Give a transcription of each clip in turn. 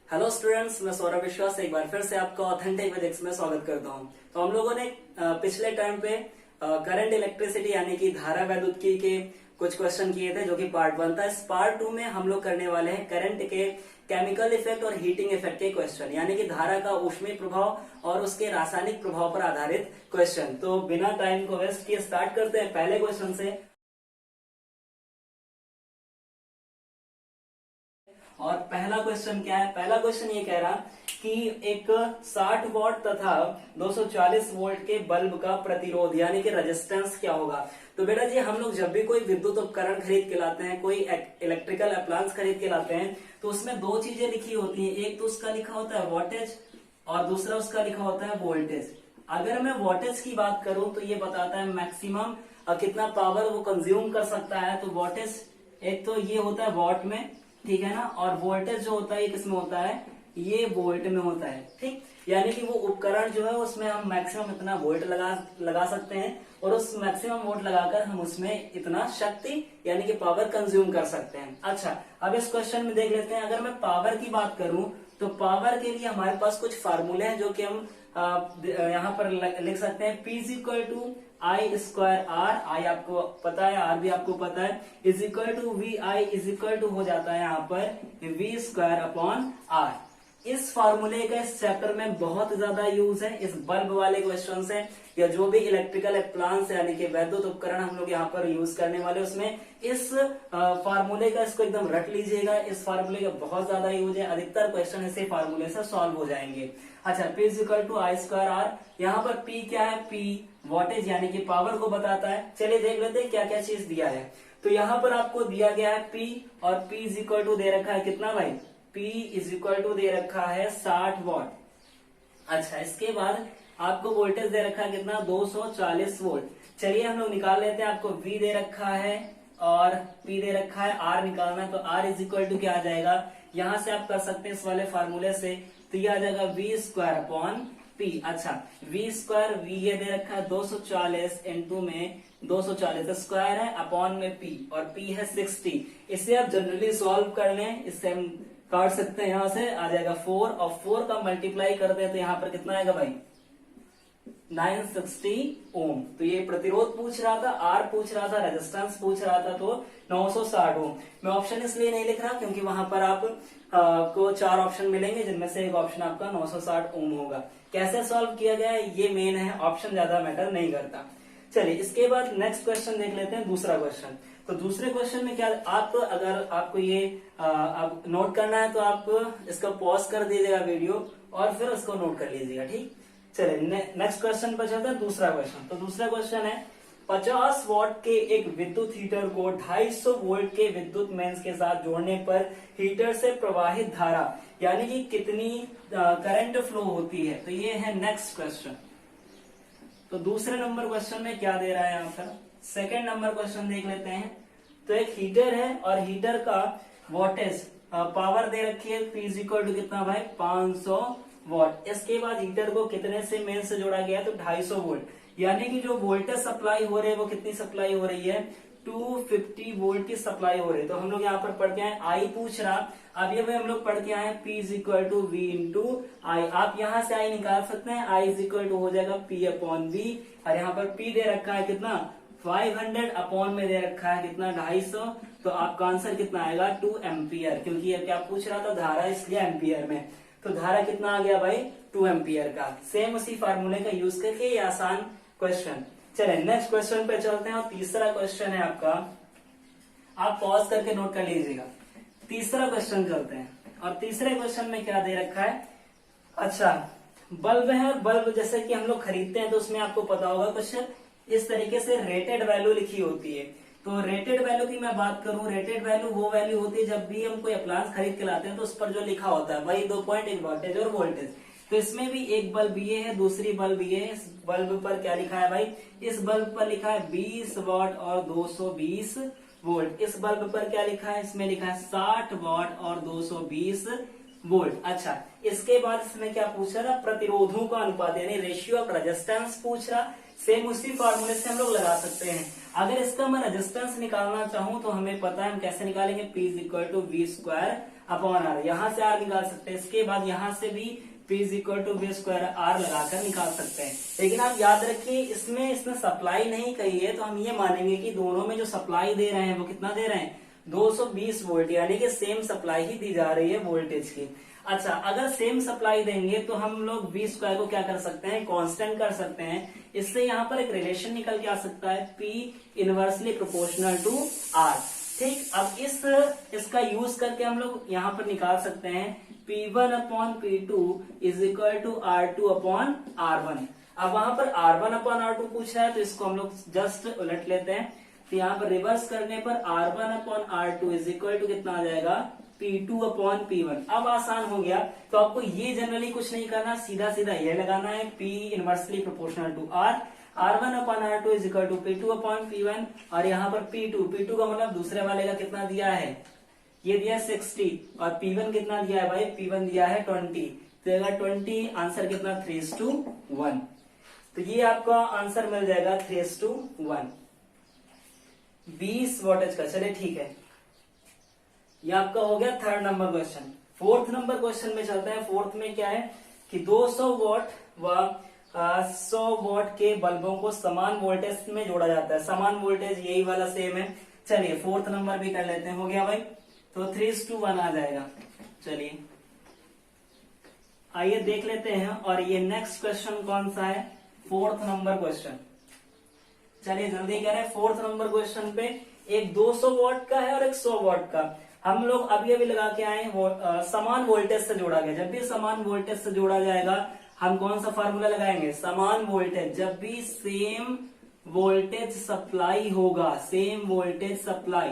Hello students, मैं सौरभ विश्वास एक बार फिर से आपका ऑथेंटिक फिजिक्स में स्वागत करता हूं। तो हम लोगों ने पिछले टाइम पे करंट इलेक्ट्रिसिटी यानी कि धारा वैद्युतिकी के कुछ क्वेश्चन किए थे जो कि पार्ट 1 था। इस पार्ट 2 में हम लोग करने वाले हैं करंट के केमिकल इफेक्ट और हीटिंग इफेक्ट के क्वेश्चन, यानी कि धारा का ऊष्मीय प्रभाव और उसके रासायनिक प्रभाव पर आधारित क्वेश्चन। तो बिना टाइम को वेस्ट किए स्टार्ट करते हैं पहले क्वेश्चन से। और पहला क्वेश्चन क्या है? पहला क्वेश्चन ये कह रहा कि एक 60 वॉट तथा 240 वोल्ट के बल्ब का प्रतिरोध यानी कि रेजिस्टेंस क्या होगा। तो बेटा जी, हम लोग जब भी कोई विद्युत उपकरण खरीद के लाते हैं, कोई इलेक्ट्रिकल अप्लायंस खरीद के लाते हैं, तो उसमें दो चीजें लिखी होती हैं। एक तो उसका लिखा होता है वोल्टेज और दूसरा उसका लिखा होता है वोल्टेज। अगर मैं वोल्टेज की बात करूं तो ये बताता है मैक्सिमम कितना पावर वो कंज्यूम कर सकता है। तो वोल्टेज एक तो ये होता है वॉट में, ठीक है ना, और वोल्टेज जो होता है ये किसमें होता है? ये वोल्ट में होता है। ठीक, यानी कि वो उपकरण जो है उसमें हम मैक्सिमम इतना वोल्ट लगा सकते हैं और उस मैक्सिमम वोल्ट लगाकर हम उसमें इतना शक्ति यानी कि पावर कंज्यूम कर सकते हैं। अच्छा, अब इस क्वेश्चन में देख लेते हैं। अगर मैं पावर की बात करूं तो पावर के लिए हमारे पास कुछ फार्मूले हैं जो कि हम यहाँ पर लिख सकते हैं। P is equal to I square R, I आपको पता है, आर भी आपको पता है, is equal to V I is equal to हो जाता है यहाँ पर वी स्क्वायर अपॉन आर। इस फार्मूले का इस चैप्टर में बहुत ज्यादा यूज है। इस बल्ब वाले क्वेश्चन से या जो भी इलेक्ट्रिकल अप्लायंस यानी कि वैद्युत उपकरण हम लोग यहाँ पर यूज करने वाले, उसमें इस फार्मूले का इसको एकदम रट लीजिएगा। इस फार्मूले का बहुत ज्यादा यूज है, अधिकतर क्वेश्चन इसी फार्मूले से सॉल्व हो जाएंगे। अच्छा, P is equal to I square R, यहाँ पर P क्या है? P वोल्टेज यानी कि पावर को बताता है। चलिए देख लेते हैं क्या क्या चीज दिया है। तो यहाँ पर आपको दिया गया है P और P इज इक्वल टू दे रखा है कितना भाई? P इज इक्वल टू दे रखा है 60 वॉट। अच्छा, इसके बाद आपको वोल्टेज दे रखा है कितना? 240 वोल्ट। चलिए हम लोग निकाल लेते हैं। आपको V दे रखा है और P दे रखा है, R निकालना है। तो R इज इक्वल टू क्या आ जाएगा? यहां से आप कर सकते हैं इस वाले फार्मूले से, तो ये आ जाएगा V स्क्वायर अपॉन P। अच्छा, V स्क्वायर V ये दे रखा है 240 इंटू में 240 स्क्वायर है अपॉन में P और P है 60। इसे आप जनरली सॉल्व कर लें, इससे हम काट सकते हैं। यहां से आ जाएगा 4 और 4 का मल्टीप्लाई कर दे तो यहाँ पर कितना आएगा भाई? 960 ओम। तो ये प्रतिरोध पूछ रहा था, आर पूछ रहा था, रेजिस्टेंस पूछ रहा था, तो 960 ओम। मैं ऑप्शन इसलिए नहीं लिख रहा क्योंकि वहां पर आप को 4 ऑप्शन मिलेंगे जिनमें से एक ऑप्शन आपका 960 ओम होगा। कैसे सॉल्व किया गया है ये मेन है, ऑप्शन ज्यादा मैटर नहीं करता। चलिए इसके बाद नेक्स्ट क्वेश्चन देख लेते हैं, दूसरा क्वेश्चन। तो दूसरे क्वेश्चन में क्या, आप अगर आपको ये आप नोट करना है तो आप इसका पॉज कर दीजिएगा वीडियो और फिर उसको नोट कर लीजिएगा। ठीक, चलिए नेक्स्ट क्वेश्चन पर चलते हैं। दूसरा क्वेश्चन, तो दूसरा क्वेश्चन है 50 वॉट के एक विद्युत हीटर को 250 वोल्ट के विद्युत मेंस के साथ जोड़ने पर हीटर से प्रवाहित धारा यानी कि कितनी करंट फ्लो होती है। तो ये है नेक्स्ट क्वेश्चन। तो दूसरे नंबर क्वेश्चन में क्या दे रहा है यहाँ पर? सेकेंड नंबर क्वेश्चन देख लेते हैं। तो एक हीटर है और हीटर का वोल्टेज पावर दे रखी है P इज इक्वल टू कितना भाई? 500 वॉट। इसके बाद हीटर को कितने से मेन से जोड़ा गया? तो 250 वोल्ट। यानी कि जो वोल्टेज सप्लाई हो रही है वो कितनी सप्लाई हो रही है? 250 वोल्ट की सप्लाई हो रही है। तो हम लोग यहाँ पर पढ़ के आए, आई पूछ रहा, अब ये हम लोग पढ़ के आए P is equal to V into I. आप यहाँ से आई निकाल सकते हैं, आई इज इक्वल टू हो जाएगा P अपॉन V और यहाँ पर P दे रखा है कितना? 500 अपॉन में दे रखा है कितना? 250। तो आपका आंसर कितना आएगा? 2 एम्पियर, क्योंकि ये क्या पूछ रहा था? धारा, इसलिए एम्पियर में। तो धारा कितना आ गया भाई? 2 एम्पियर का। सेम उसी फार्मूले का यूज करके ये आसान क्वेश्चन। चले नेक्स्ट क्वेश्चन पे चलते हैं और तीसरा क्वेश्चन है आपका, आप पॉज करके नोट कर लीजिएगा। तीसरा क्वेश्चन चलते हैं और तीसरे क्वेश्चन में क्या दे रखा है? अच्छा, बल्ब है और बल्ब जैसे कि हम लोग खरीदते हैं तो उसमें आपको पता होगा कुछ इस तरीके से रेटेड वैल्यू लिखी होती है। तो रेटेड वैल्यू की मैं बात करूं, रेटेड वैल्यू वो वैल्यू होती है जब भी हम कोई अप्लायंस खरीद के लाते हैं तो उस पर जो लिखा होता है वही 2 पॉइंट, एक वोल्टेज और वोल्टेज। तो इसमें भी एक बल्ब ये है, दूसरी बल्ब ये है। इस बल्ब पर क्या लिखा है भाई? इस बल्ब पर लिखा है 20 वॉट और 220 वोल्ट। इस बल्ब पर क्या लिखा है? इसमें लिखा है 60 वॉट और 220 वोल्ट। अच्छा, इसके बाद इसमें क्या पूछ रहा? प्रतिरोधों का अनुपात यानी रेशियो ऑफ रेजिस्टेंस पूछ रहा। सेम उसी फार्मूले से हम लोग लगा सकते हैं। अगर इसका मैं रेजिस्टेंस निकालना चाहूं तो हमें पता है हम कैसे निकालेंगे? P is equal to V square upon R, यहाँ से आर निकाल सकते हैं। इसके बाद यहाँ से भी P is equal to B square R लगाकर निकाल सकते हैं। लेकिन आप याद रखिए इसमें इसने सप्लाई नहीं कही है, तो हम ये मानेंगे कि दोनों में जो सप्लाई दे रहे हैं वो कितना दे रहे हैं, 220 वोल्ट, यानी कि सेम सप्लाई ही दी जा रही है वोल्टेज की। अच्छा, अगर सेम सप्लाई देंगे तो हम लोग V स्क्वायर को क्या कर सकते हैं, कांस्टेंट कर सकते हैं। इससे यहाँ पर एक रिलेशन निकल के आ सकता है, P inversely proportional to R। ठीक, अब इसका यूज करके हम लोग यहाँ पर निकाल सकते हैं P1 upon P2 is equal to R2 upon R1। अब वहां पर R1 अपॉन R2 पूछ रहा है, तो इसको हम लोग जस्ट उलट लेते हैं। तो यहाँ पर रिवर्स करने पर R1 upon R2 is equal to कितना आ जाएगा, P2 अपॉन P1। अब आसान हो गया, तो आपको ये जनरली कुछ नहीं करना, सीधा सीधा ये लगाना है, P inversely proportional to R, R1 upon R2 is equal to P2 upon P1, और यहाँ पर P2 का मतलब दूसरे वाले का कितना दिया है, ये दिया है 60, और P1 कितना दिया है भाई, P1 दिया है 20, तो अगर 20 आंसर कितना 3:1, तो ये आपका आंसर मिल जाएगा 3:1, 20 वोल्टेज का। चलिए ठीक है, ये आपका हो गया third number question. Fourth number question में चलते हैं। फोर्थ में क्या है कि 200 वॉट व 100 वॉट के बल्बों को समान वोल्टेज में जोड़ा जाता है। समान वोल्टेज यही वाला सेम है। चलिए फोर्थ नंबर भी कर लेते हैं, हो गया भाई, तो 3:1 आ जाएगा। चलिए आइए देख लेते हैं, और ये नेक्स्ट क्वेश्चन कौन सा है, फोर्थ नंबर क्वेश्चन। चलिए जल्दी करें। फोर्थ नंबर क्वेश्चन पे एक 200 वॉट का है और एक 100 वॉट का। हम लोग अभी अभी लगा के आए, समान वोल्टेज से जोड़ा गया। जब भी समान वोल्टेज से जोड़ा जाएगा हम कौन सा फार्मूला लगाएंगे, समान वोल्टेज। जब भी सेम वोल्टेज सप्लाई होगा, सेम वोल्टेज सप्लाई,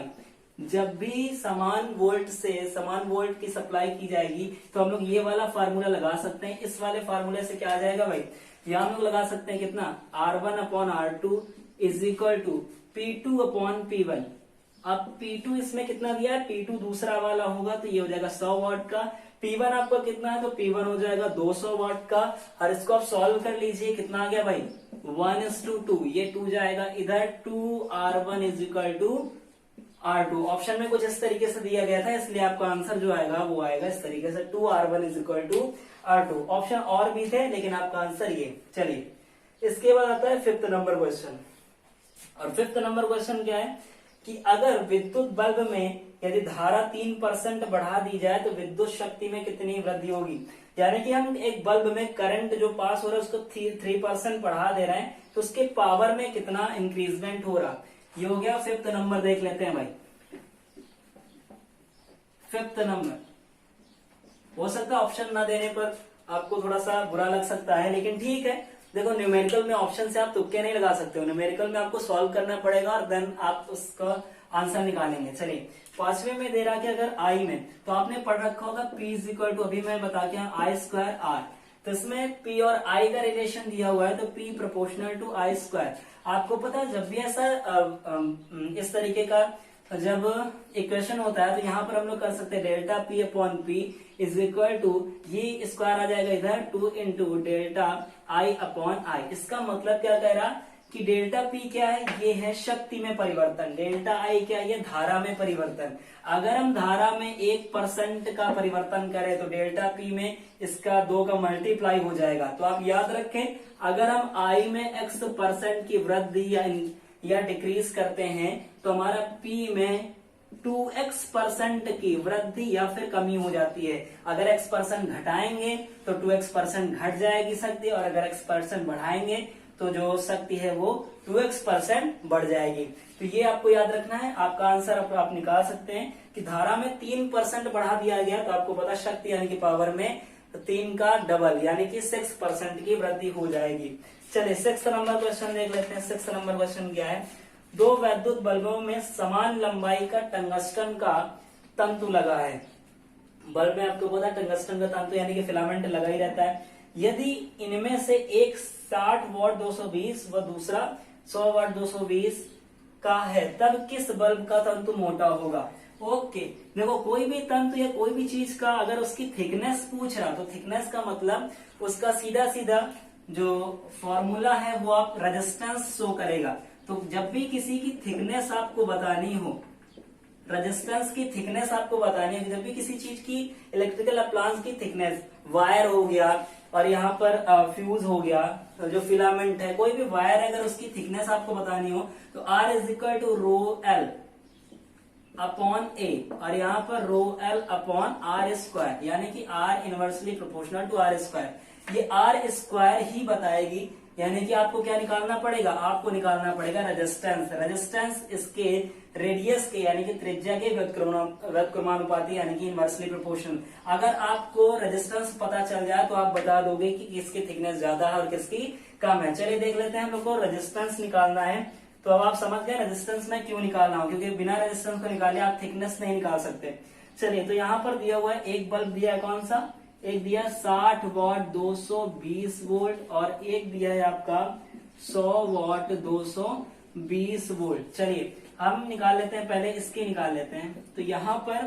जब भी समान वोल्ट की सप्लाई की जाएगी, तो हम लोग ये वाला फार्मूला लगा सकते हैं। इस वाले फार्मूले से क्या आ जाएगा भाई, यहां हम लोग लगा सकते हैं कितना, R1 upon R2 is equal to P2 upon P1। अब P2 इसमें कितना दिया है, P2 दूसरा वाला होगा तो ये हो जाएगा 100 वाट का। P1 आपका कितना है, तो P1 हो जाएगा 200 वाट का। और इसको आप सॉल्व कर लीजिए, कितना आ गया भाई, 1:2, ये 2 जाएगा इधर, 2R1 is equal to R2। Option में कुछ इस तरीके से दिया गया था, इसलिए आपका आंसर जो आएगा वो आएगा इस तरीके से, 2R1 is equal to R2। Option और भी थे लेकिन आपका आंसर ये। चलिए इसके बाद आता है फिफ्थ नंबर क्वेश्चन। और फिफ्थ नंबर क्वेश्चन क्या है कि अगर विद्युत बल्ब में यदि धारा 3% बढ़ा दी जाए तो विद्युत शक्ति में कितनी वृद्धि होगी। यानी कि हम एक बल्ब में करंट जो पास हो रहा है उसको 3% बढ़ा दे रहे हैं, तो उसके पावर में कितना इंक्रीजमेंट हो रहा। ये हो गया फिफ्थ नंबर। देख लेते हैं भाई, फिफ्थ नंबर। हो सकता है ऑप्शन ना देने पर आपको थोड़ा सा बुरा लग सकता है, लेकिन ठीक है। देखो न्यूमेरिकल में ऑप्शन से आप तुक्के नहीं लगा सकते हो, न्यूमेरिकल में आपको सॉल्व करना पड़ेगा और देन आप उसका आंसर निकालेंगे। चलिए पांचवे में दे रहा कि अगर आई में, तो आपने पढ़ रखा होगा P इज इक्वल टू, अभी मैं बता के I स्क्वायर R, तो इसमें P और I का रिलेशन दिया हुआ है, तो P proportional to I square. आपको पता है जब भी ऐसा इस तरीके का जब इक्वेशन होता है तो यहाँ पर हम लोग कर सकते हैं delta P upon P is equal to, ये स्क्वायर आ जाएगा इधर 2 into delta I upon I। इसका मतलब क्या कह रहा कि डेल्टा P क्या है, ये है शक्ति में परिवर्तन, डेल्टा I क्या है, ये धारा में परिवर्तन। अगर हम धारा में 1% का परिवर्तन करें तो डेल्टा P में इसका 2 का मल्टीप्लाई हो जाएगा। तो आप याद रखें, अगर हम I में x% की वृद्धि या डिक्रीज करते हैं तो हमारा P में 2x% की वृद्धि या फिर कमी हो जाती है। अगर x% घटाएंगे तो 2x% घट जाएगी शक्ति, और अगर x% बढ़ाएंगे तो जो शक्ति है वो 2x% बढ़ जाएगी। तो ये आपको याद रखना है। आपका आंसर आप निकाल सकते हैं कि धारा में 3% बढ़ा दिया गया तो आपको पता शक्ति यानी कि पावर में 3 का डबल यानी कि 6% की वृद्धि हो जाएगी। चलिए 6 नंबर क्वेश्चन देख लेते हैं। 6 नंबर क्वेश्चन क्या है, 2 वैद्युत बल्बों में समान लंबाई का टंगस्टन का तंतु लगा है। बल्ब में आपको पता है टंगस्टन का तंतु यानी कि फिलामेंट लगा ही रहता है। यदि इनमें से एक 60 वाट 220 व दूसरा 100 वाट 220 का है, तब किस बल्ब का तंतु मोटा होगा। ओके, देखो कोई भी तंतु या कोई भी चीज का अगर उसकी थिकनेस पूछ रहा, तो थिकनेस का मतलब उसका सीधा सीधा जो फॉर्मूला है वो आप रेजिस्टेंस शो करेगा। तो जब भी किसी की थिकनेस आपको बतानी हो, रेजिस्टेंस की थिकनेस आपको बतानी है। जब भी किसी चीज की इलेक्ट्रिकल अप्लायंस की थिकनेस, वायर हो गया और यहाँ पर फ्यूज हो गया, जो फिलामेंट है, कोई भी वायर अगर उसकी थिकनेस आपको बतानी हो तो R is equal to rho L upon A, और यहाँ पर rho L upon R square, यानी कि R inversely proportional to R square. ये आर स्क्वायर ही बताएगी, यानी कि आपको क्या निकालना पड़ेगा, आपको निकालना पड़ेगा रेजिस्टेंस। रेजिस्टेंस इसके रेडियस के यानी कि त्रिज्या के व्युत्क्रमानुपाती यानी कि इनवर्सली प्रोपोर्शनल। अगर आपको रेजिस्टेंस पता चल जाए तो आप बता दोगे कि किसकी थिकनेस ज्यादा है और किसकी कम है। चलिए देख लेते हैं, हम लोग को रेजिस्टेंस निकालना है। तो अब आप समझ गए रेजिस्टेंस में क्यों निकालना हो, क्योंकि बिना रेजिस्टेंस को निकाले आप थिकनेस नहीं निकाल सकते। चलिए, तो यहाँ पर दिया हुआ है एक बल्ब दिया है, कौन सा, एक दिया 60 वॉट 220 वोल्ट और एक दिया है आपका 100 वॉट 220 वोल्ट। चलिए हम निकाल लेते हैं, पहले इसकी निकाल लेते हैं। तो यहाँ पर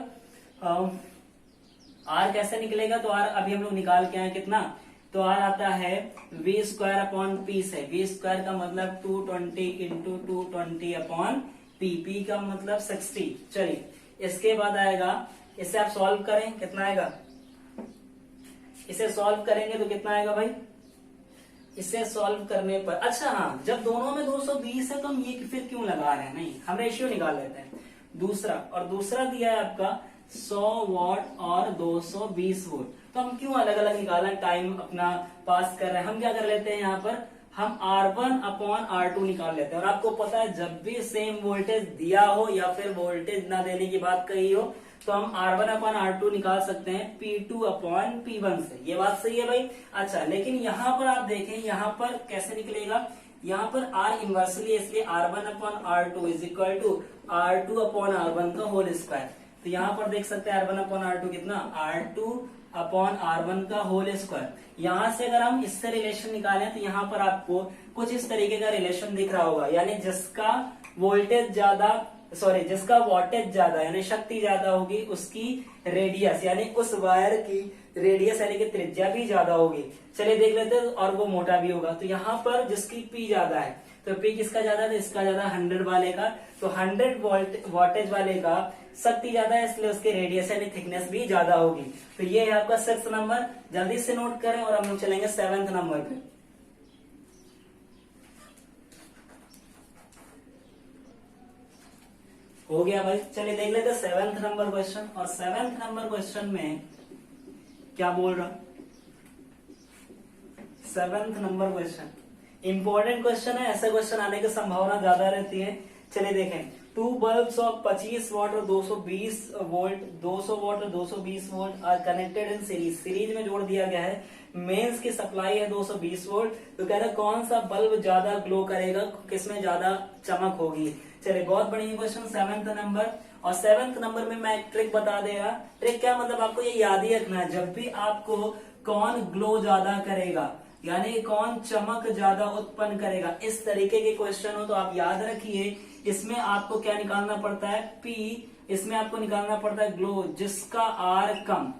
आर कैसे निकलेगा, तो आर अभी हम लोग निकाल के आए कितना, तो आर आता है वी स्क्वायर अपॉन पी से। वी स्क्वायर का मतलब 220 इंटू 220 अपॉन पी, पी का मतलब 60। चलिए इसके बाद आएगा, इसे आप सॉल्व करें, कितना आएगा, इसे सॉल्व करेंगे तो कितना आएगा भाई, इसे सॉल्व करने पर, अच्छा हाँ, जब दोनों में 220 है तो हम ये फिर क्यों लगा रहे हैं, नहीं, हम रेशियो निकाल लेते हैं दूसरा, और दूसरा दिया है आपका 100 वॉट और 220 वोल्ट। तो हम क्यों अलग अलग निकाला, टाइम अपना पास कर रहे हैं। हम क्या कर लेते हैं, यहाँ पर हम R1 अपॉन R2 निकाल लेते हैं। और आपको पता है जब भी सेम वोल्टेज दिया हो या फिर वोल्टेज ना देने की बात कही हो तो हम R1 अपॉन R2 निकाल सकते हैं P2 अपॉन P1 से। ये बात सही है भाई। अच्छा, लेकिन यहाँ पर आप देखें, यहाँ पर कैसे निकलेगा, यहाँ पर R इनवर्सली, इसलिए R1 upon R2 is equal to R2 upon R1 का होल स्क्वायर। तो यहाँ पर देख सकते हैं R1 अपॉन R2 कितना, R2 अपॉन R1 का होल स्क्वायर। यहाँ से अगर हम इससे रिलेशन निकालें तो यहाँ पर आपको कुछ इस तरीके का रिलेशन दिख रहा होगा, यानी जिसका वोल्टेज ज्यादा, सॉरी, जिसका वोल्टेज ज्यादा यानी शक्ति ज्यादा होगी उसकी रेडियस यानी उस वायर की रेडियस यानी कि त्रिज्या भी ज्यादा होगी। चलिए देख लेते हैं, और वो मोटा भी होगा। तो यहाँ पर जिसकी P ज्यादा है, तो P किसका ज्यादा है, इसका ज्यादा 100 वाले का, तो 100 वोल्टेज वाले का शक्ति ज्यादा है, इसलिए उसके रेडियस यानी थिकनेस भी ज्यादा होगी। तो ये है आपका 6 नंबर, जल्दी से नोट करें और हम लोग चलेंगे 7th नंबर पे। हो गया भाई, चलिए देख लेते 7th नंबर क्वेश्चन। और 7th नंबर क्वेश्चन में क्या बोल रहा, 7th number question important question है, ऐसे क्वेश्चन आने की संभावना ज्यादा रहती है। चलिए देखें, 2 बल्ब्स ऑफ 25 वॉट और 220 वोल्ट, 200 वॉट और 220 volt are connected in series, series में जोड़ दिया गया है। मेंस की सप्लाई है 220 वोल्ट। तो कह रहा है कौन सा बल्ब ज्यादा ग्लो करेगा, किसमें ज्यादा चमक होगी। चलिए बहुत बढ़िया क्वेश्चन, 7th नंबर। और 7th नंबर में मैं एक ट्रिक बता दे रहा। ट्रिक क्या, मतलब आपको ये याद ही रखना है, जब भी आपको कौन ग्लो ज्यादा करेगा यानी कौन चमक ज्यादा उत्पन्न करेगा, इस तरीके के क्वेश्चन हो तो आप याद रखिए, इसमें आपको क्या निकालना पड़ता है, P, इसमें आपको निकालना पड़ता है ग्लो, जिसका R कम,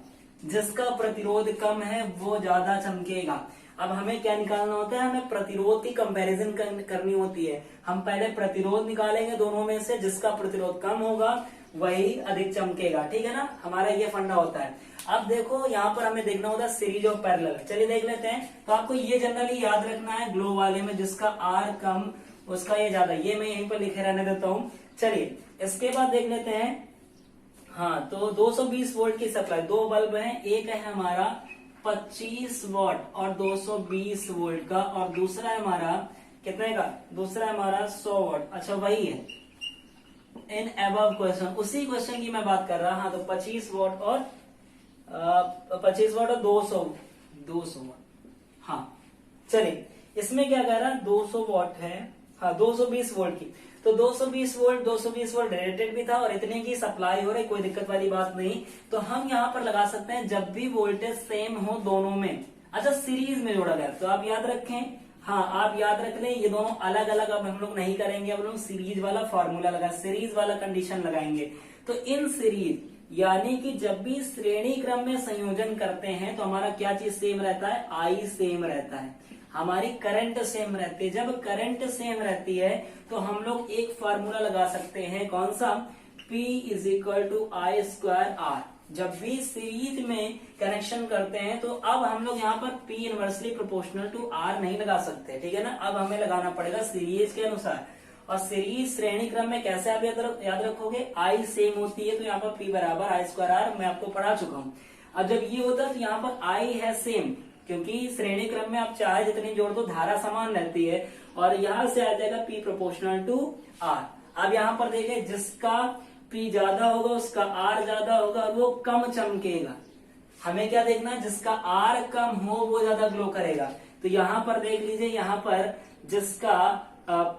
जिसका प्रतिरोध कम है वो ज्यादा चमकेगा। अब हमें क्या निकालना होता है, हमें प्रतिरोध की कंपैरिजन करनी होती है। हम पहले प्रतिरोध निकालेंगे दोनों में से, जिसका प्रतिरोध कम होगा वही अधिक चमकेगा, ठीक है ना, हमारा ये फंडा होता है। अब देखो यहाँ पर हमें देखना होता है सीरीज ऑफ पैरेलल। चलिए देख लेते हैं। तो आपको ये जनरली याद रखना है, ग्लो वाले में जिसका R कम उसका ये ज्यादा, ये मैं यहीं पर लिखे रहने देता हूँ। चलिए इसके बाद देख लेते हैं, हाँ, तो 220 वोल्ट की सप्लाई, 2 बल्ब हैं, एक है हमारा 25 वॉट और 220 वोल्ट का, और दूसरा है हमारा कितने का, दूसरा है हमारा 100 वॉट। अच्छा वही है इन अबव क्वेश्चन, उसी क्वेश्चन की मैं बात कर रहा। हाँ, तो 25 वॉट और 200 वॉट। हाँ चलिए, इसमें क्या कह रहा है, 200 वॉट है, हाँ 220 वोल्ट की, तो 220 वोल्ट रेटेड भी था और इतने की सप्लाई हो रही, कोई दिक्कत वाली बात नहीं। तो हम यहाँ पर लगा सकते हैं जब भी वोल्टेज सेम हो दोनों में। अच्छा, सीरीज में जोड़ा गया, तो आप याद रखें, हाँ आप याद रख लें, ये दोनों अलग अलग अब हम लोग नहीं करेंगे, अब लोग सीरीज वाला फॉर्मूला लगा, सीरीज वाला कंडीशन लगाएंगे। तो इन सीरीज यानी कि जब भी श्रेणी क्रम में संयोजन करते हैं तो हमारा क्या चीज सेम रहता है, आई सेम रहता है, हमारी करंट सेम रहती है। जब करंट सेम रहती है तो हम लोग एक फार्मूला लगा सकते हैं, कौन सा, P is equal to I square R. जब भी सीरीज में कनेक्शन करते हैं तो अब हम लोग यहाँ पर P inversely proportional to R नहीं लगा सकते, ठीक है ना। अब हमें लगाना पड़ेगा सीरीज के अनुसार। और सीरीज श्रेणी क्रम में कैसे आप याद रखोगे, आई सेम होती है तो यहाँ पर P बराबर आई स्क्वायर आर, मैं आपको पढ़ा चुका हूँ। अब जब ये होता है तो यहाँ पर आई है सेम, क्योंकि श्रेणी क्रम में आप चाहे जितनी जोड़ दो धारा समान रहती है, और यहां से आ जाएगा P प्रोपोर्शनल टू R। अब यहाँ पर देखिए जिसका P ज्यादा होगा उसका R ज्यादा होगा, वो कम चमकेगा। हमें क्या देखना है, जिसका R कम हो वो ज्यादा ग्लो करेगा। तो यहाँ पर देख लीजिए, यहाँ पर जिसका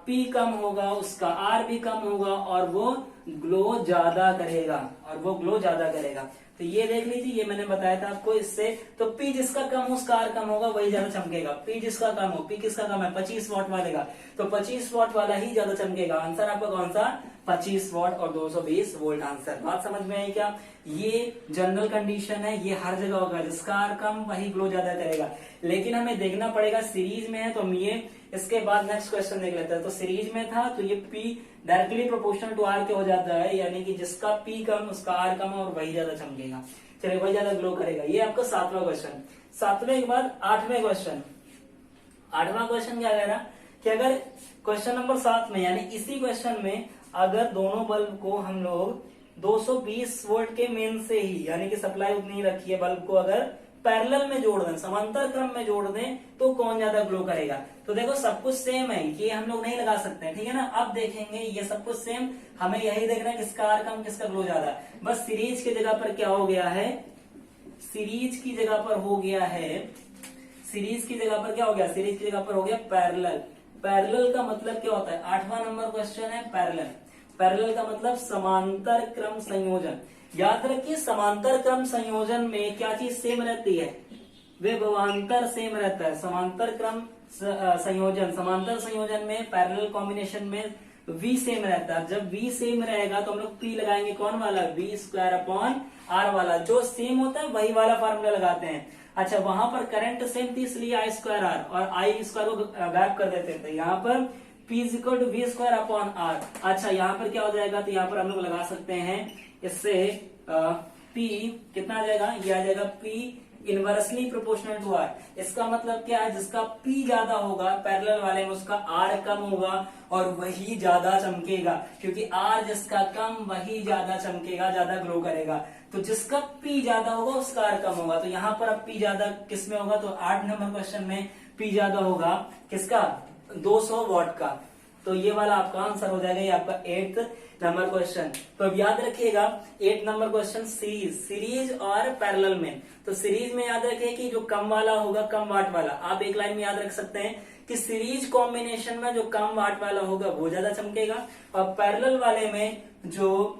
P कम होगा उसका R भी कम होगा और वो ग्लो ज्यादा करेगा, और वो ग्लो ज्यादा करेगा। तो ये देख लीजिए, ये मैंने बताया था आपको इससे। तो P जिसका कम हो उसका R कम होगा, वही ज्यादा चमकेगा। P जिसका कम हो, P किसका कम है, 25 वॉट वाले का, तो 25 वॉट वाला ही ज्यादा चमकेगा। आंसर आपका कौन सा, 25 वॉट और 220 वोल्ट आंसर। बात समझ में आई क्या। ये जनरल कंडीशन है, ये हर जगह होगा, जिसका R कम वही ग्लो ज्यादा करेगा। लेकिन हमें देखना पड़ेगा सीरीज में है तो हम ये इसके बाद नेक्स्ट क्वेश्चन देख लेते हैं। तो सीरीज में था तो ये P directly proportional to R के हो जाता है, यानी कि जिसका P कम उसका R कम और वही ज्यादा चमकेगा, चलिए वही ज्यादा ग्लो करेगा। ये आपका 7वां क्वेश्चन। 7वें के बाद 8वें क्वेश्चन। 8वां क्वेश्चन क्या कह रहा कि अगर क्वेश्चन नंबर 7 में, यानी इसी क्वेश्चन में अगर दोनों बल्ब को हम लोग 220 वोल्ट के मेन से ही, यानी कि सप्लाई उतनी रखी है, बल्ब को अगर पैरेलल में जोड़ दें, समांतर क्रम में जोड़ दें, तो कौन ज्यादा ग्लो करेगा। तो देखो सब कुछ सेम है, ये हम लोग नहीं लगा सकते हैं, ठीक है ना। अब देखेंगे ये सब कुछ सेम, हमें यही देखना है किसका R कम किसका ग्लो ज्यादा। बस सीरीज की जगह पर क्या हो गया है, सीरीज की जगह पर हो गया है, सीरीज की जगह पर क्या हो गया, सीरीज की जगह पर हो गया पैरेलल। पैरेलल का मतलब क्या होता है, 8वां नंबर क्वेश्चन है पैरेलल। पैरेलल का मतलब समांतर क्रम संयोजन। याद रखिए समांतर क्रम संयोजन में क्या चीज सेम रहती है, विभवांतर सेम रहता है। समांतर क्रम संयोजन, समांतर संयोजन में पैरेलल कॉम्बिनेशन में V सेम रहता है। जब V सेम रहेगा तो हम लोग P लगाएंगे कौन वाला, V स्क्वायर अपॉन R वाला। जो सेम होता है वही वाला फार्मूला लगाते हैं। अच्छा वहां पर करंट सेम थी इसलिए आई स्क्वायर आर, और आई स्क्वायर को गायब कर देते थे। यहाँ पर P is equal to V square upon R। अच्छा यहाँ पर क्या हो जाएगा, तो यहाँ पर हम लोग लगा सकते हैं इससे P कितना आ जाएगा, ये आ जाएगा P inversely proportional to R। इसका मतलब क्या है, जिसका P ज्यादा होगा पैरेलल वाले में उसका R कम होगा और वही ज्यादा चमकेगा, क्योंकि R जिसका कम वही ज्यादा चमकेगा, ज्यादा ग्लो करेगा। तो जिसका P ज्यादा होगा उसका R कम होगा। तो यहाँ पर अब P ज्यादा किस में होगा, तो 8 नंबर क्वेश्चन में P ज्यादा होगा किसका, 200 वॉट का। तो ये वाला आपका आंसर हो जाएगा, ये आपका 8th नंबर क्वेश्चन। तो अब याद रखिएगा 8 नंबर क्वेश्चन सीरीज और पैरेलल में। तो सीरीज में याद रखिए कि जो कम वाला होगा, कम वाट वाला, आप एक लाइन में याद रख सकते हैं कि सीरीज कॉम्बिनेशन में जो कम वाट वाला होगा वो ज्यादा चमकेगा, और पैरेलल वाले में जो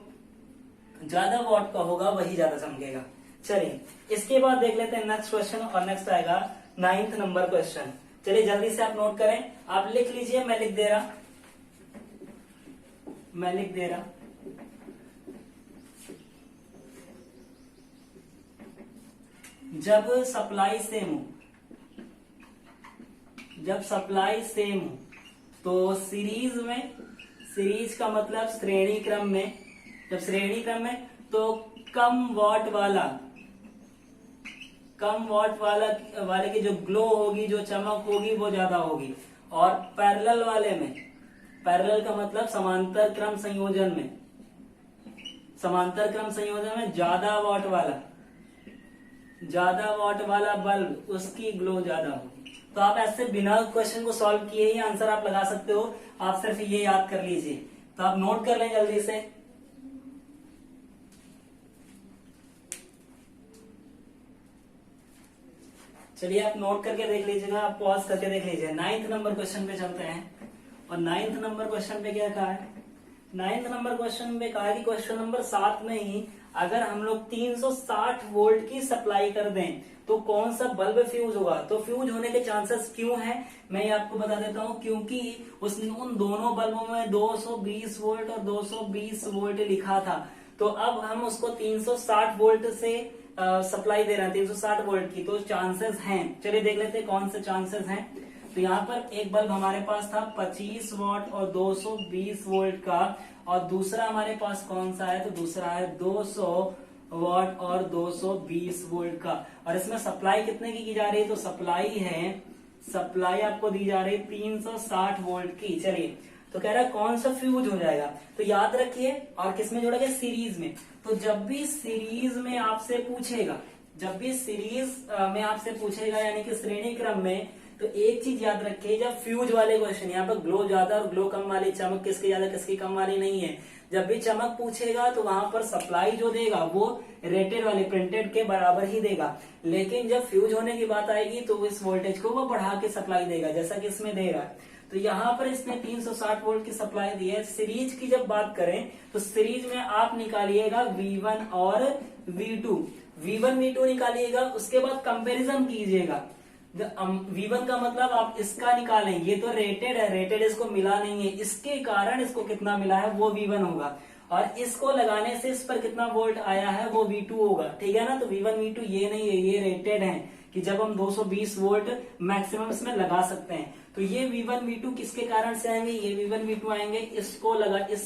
ज्यादा वाट का होगा वही ज्यादा चमकेगा। चलिए इसके बाद देख लेते हैं नेक्स्ट क्वेश्चन, और नेक्स्ट आएगा 9th नंबर क्वेश्चन। चलिए जल्दी से आप नोट करें, आप लिख लीजिए, मैं लिख दे रहा। जब सप्लाई सेम हो तो सीरीज में, सीरीज का मतलब श्रेणी क्रम में, जब श्रेणी क्रम में तो कम वाट वाले की जो ग्लो होगी, जो चमक होगी वो ज्यादा होगी। और पैरेलल वाले में, पैरेलल का मतलब समांतर क्रम संयोजन में ज्यादा वाट वाला बल्ब उसकी ग्लो ज्यादा होगी। तो आप ऐसे बिना क्वेश्चन को सॉल्व किए ही आंसर आप लगा सकते हो, आप सिर्फ ये याद कर लीजिए। तो आप नोट कर लें जल्दी से। चलिए आप नोट करके देख लीजिएगा, आप पॉज करके देख लीजिए। 9th नंबर क्वेश्चन पे चलते हैं, और 9th नंबर क्वेश्चन पे क्या कहा है, 9th नंबर क्वेश्चन पे कहा है कि क्वेश्चन नंबर 7 में ही अगर हम लोग 360 वोल्ट की सप्लाई कर दें तो कौन सा बल्ब फ्यूज होगा। तो फ्यूज होने के चांसेस क्यों हैं, मैं ये आपको बता देता हूं। क्योंकि उन दोनों बल्बों में 220 वोल्ट और 220 वोल्ट लिखा था, तो अब हम उसको 360 वोल्ट से सप्लाई दे रहे हैं, 360 वोल्ट की, तो चांसेस हैं। चलिए देख लेते हैं कौन से चांसेस हैं। तो यहाँ पर एक बल्ब हमारे पास था 25 वॉट और 220 वोल्ट का, और दूसरा हमारे पास कौन सा है, तो दूसरा है 200 वॉट और 220 वोल्ट का। और इसमें सप्लाई कितने की जा रही है, तो सप्लाई आपको दी जा रही है 360 वोल्ट की। चलिए, तो कह रहा है कौन सा फ्यूज हो जाएगा, तो याद रखिए, और किसमें जोड़ेगा, सीरीज में। तो जब भी सीरीज में आपसे पूछेगा, यानी कि श्रेणी क्रम में, तो एक चीज याद रखिए, जब फ्यूज वाले क्वेश्चन, यहाँ पर ग्लो ज्यादा और ग्लो कम वाली, चमक किसकी ज्यादा किसकी कम वाली नहीं है। जब भी चमक पूछेगा तो वहां पर सप्लाई जो देगा वो रेटेड वाले प्रिंटेड के बराबर ही देगा, लेकिन जब फ्यूज होने की बात आएगी तो इस वोल्टेज को वो बढ़ा के सप्लाई देगा, जैसा कि इसमें दे रहा है। तो यहाँ पर इसने 360 वोल्ट की सप्लाई दी है। सीरीज की जब बात करें तो सीरीज में आप निकालिएगा V1 और V2, V1 V2 निकालिएगा, उसके बाद कंपैरिजन कीजिएगा। V1 का मतलब आप इसका निकालें, ये तो रेटेड है, रेटेड इसको मिला नहीं है, इसके कारण इसको कितना मिला है वो V1 होगा, और इसको लगाने से इस पर कितना वोल्ट आया है वो V2 होगा, ठीक है ना। तो V1 V2 ये नहीं है, ये रेटेड है कि जब हम 220 वोल्ट मैक्सिमम इसमें लगा सकते हैं। तो ये V1 V2 किसके कारण से आएंगे, ये V1 V2 आएंगे इस